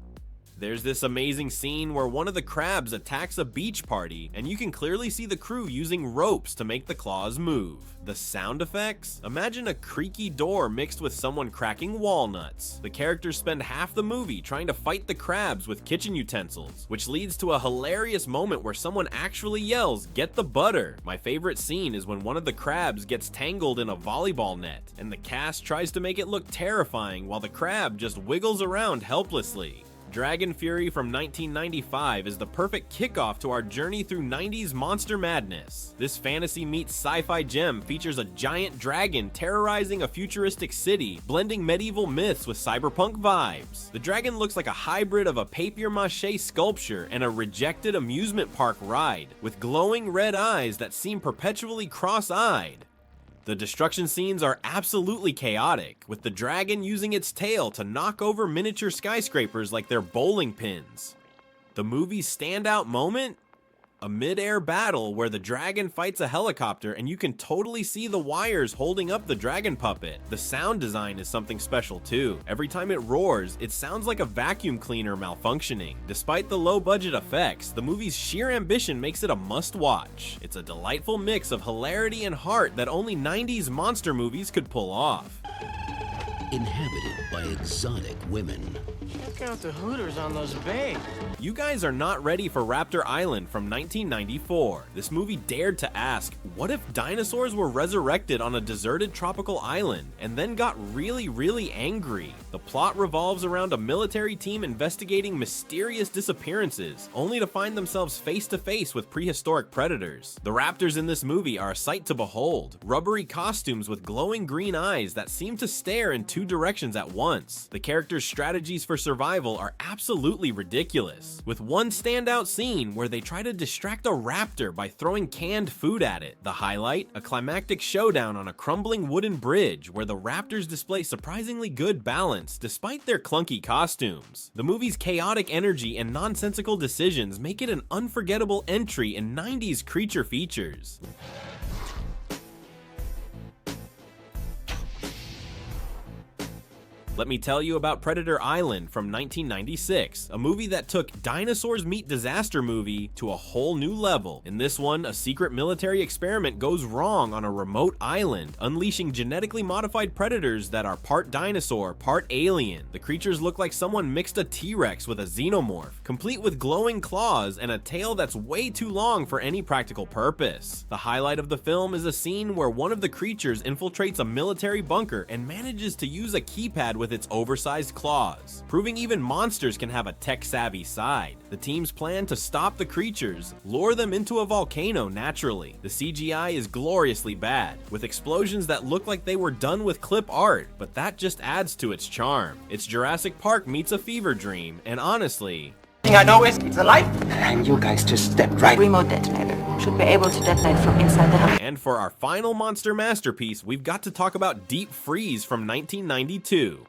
There's this amazing scene where one of the crabs attacks a beach party, and you can clearly see the crew using ropes to make the claws move. The sound effects? Imagine a creaky door mixed with someone cracking walnuts. The characters spend half the movie trying to fight the crabs with kitchen utensils, which leads to a hilarious moment where someone actually yells, "Get the butter!" My favorite scene is when one of the crabs gets tangled in a volleyball net, and the cast tries to make it look terrifying while the crab just wiggles around helplessly. Dragon Fury from 1995 is the perfect kickoff to our journey through 90s monster madness. This fantasy meets sci-fi gem features a giant dragon terrorizing a futuristic city, blending medieval myths with cyberpunk vibes. The dragon looks like a hybrid of a papier-mâché sculpture and a rejected amusement park ride, with glowing red eyes that seem perpetually cross-eyed. The destruction scenes are absolutely chaotic, with the dragon using its tail to knock over miniature skyscrapers like they're bowling pins. The movie's standout moment? A mid-air battle where the dragon fights a helicopter and you can totally see the wires holding up the dragon puppet. The sound design is something special too. Every time it roars, it sounds like a vacuum cleaner malfunctioning. Despite the low-budget effects, the movie's sheer ambition makes it a must-watch. It's a delightful mix of hilarity and heart that only 90s monster movies could pull off. Inhabited by exotic women. Check out the hooters on those bays. You guys are not ready for Raptor Island from 1994. This movie dared to ask, what if dinosaurs were resurrected on a deserted tropical island and then got really angry? The plot revolves around a military team investigating mysterious disappearances, only to find themselves face to face with prehistoric predators. The raptors in this movie are a sight to behold. Rubbery costumes with glowing green eyes that seem to stare in two directions at once. The characters' strategies for survival are absolutely ridiculous, with one standout scene where they try to distract a raptor by throwing canned food at it. The highlight? A climactic showdown on a crumbling wooden bridge where the raptors display surprisingly good balance despite their clunky costumes. The movie's chaotic energy and nonsensical decisions make it an unforgettable entry in 90s creature features. Let me tell you about Predator Island from 1996, a movie that took Dinosaurs Meet Disaster movie to a whole new level. In this one, a secret military experiment goes wrong on a remote island, unleashing genetically modified predators that are part dinosaur, part alien. The creatures look like someone mixed a T-Rex with a xenomorph, complete with glowing claws and a tail that's way too long for any practical purpose. The highlight of the film is a scene where one of the creatures infiltrates a military bunker and manages to use a keypad with its oversized claws, proving even monsters can have a tech-savvy side. The team's plan to stop the creatures, lure them into a volcano naturally. The CGI is gloriously bad, with explosions that look like they were done with clip art, but that just adds to its charm. It's Jurassic Park meets a fever dream, and honestly, I know it's alive. And you guys just stepped right. Remote detonator. Should be able to detonate from inside the house. And for our final monster masterpiece, we've got to talk about Deep Freeze from 1992.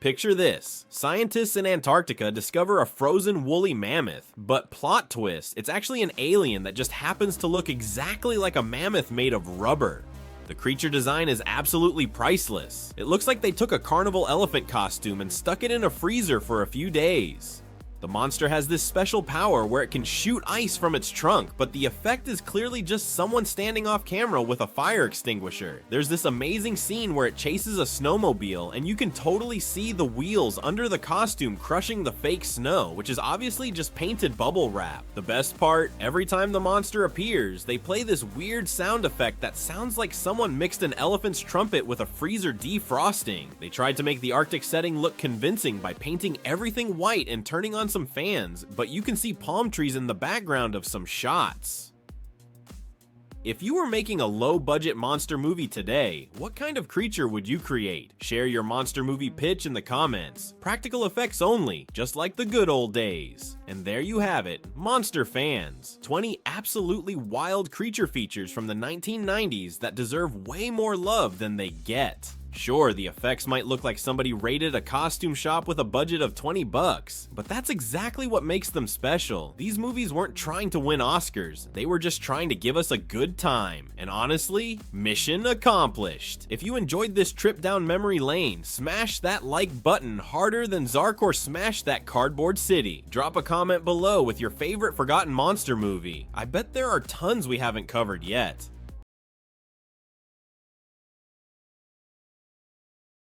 Picture this. Scientists in Antarctica discover a frozen woolly mammoth, but plot twist, it's actually an alien that just happens to look exactly like a mammoth made of rubber. The creature design is absolutely priceless. It looks like they took a carnival elephant costume and stuck it in a freezer for a few days. The monster has this special power where it can shoot ice from its trunk, but the effect is clearly just someone standing off camera with a fire extinguisher. There's this amazing scene where it chases a snowmobile, and you can totally see the wheels under the costume crushing the fake snow, which is obviously just painted bubble wrap. The best part, every time the monster appears, they play this weird sound effect that sounds like someone mixed an elephant's trumpet with a freezer defrosting. They tried to make the Arctic setting look convincing by painting everything white and turning on some fans, but you can see palm trees in the background of some shots. If you were making a low-budget monster movie today, what kind of creature would you create? Share your monster movie pitch in the comments. Practical effects only, just like the good old days. And there you have it, monster fans. 20 absolutely wild creature features from the 1990s that deserve way more love than they get. Sure, the effects might look like somebody raided a costume shop with a budget of $20, but that's exactly what makes them special. These movies weren't trying to win Oscars, they were just trying to give us a good time. And honestly, mission accomplished. If you enjoyed this trip down memory lane, smash that like button harder than Zarkor smashed that cardboard city. Drop a comment below with your favorite forgotten monster movie. I bet there are tons we haven't covered yet.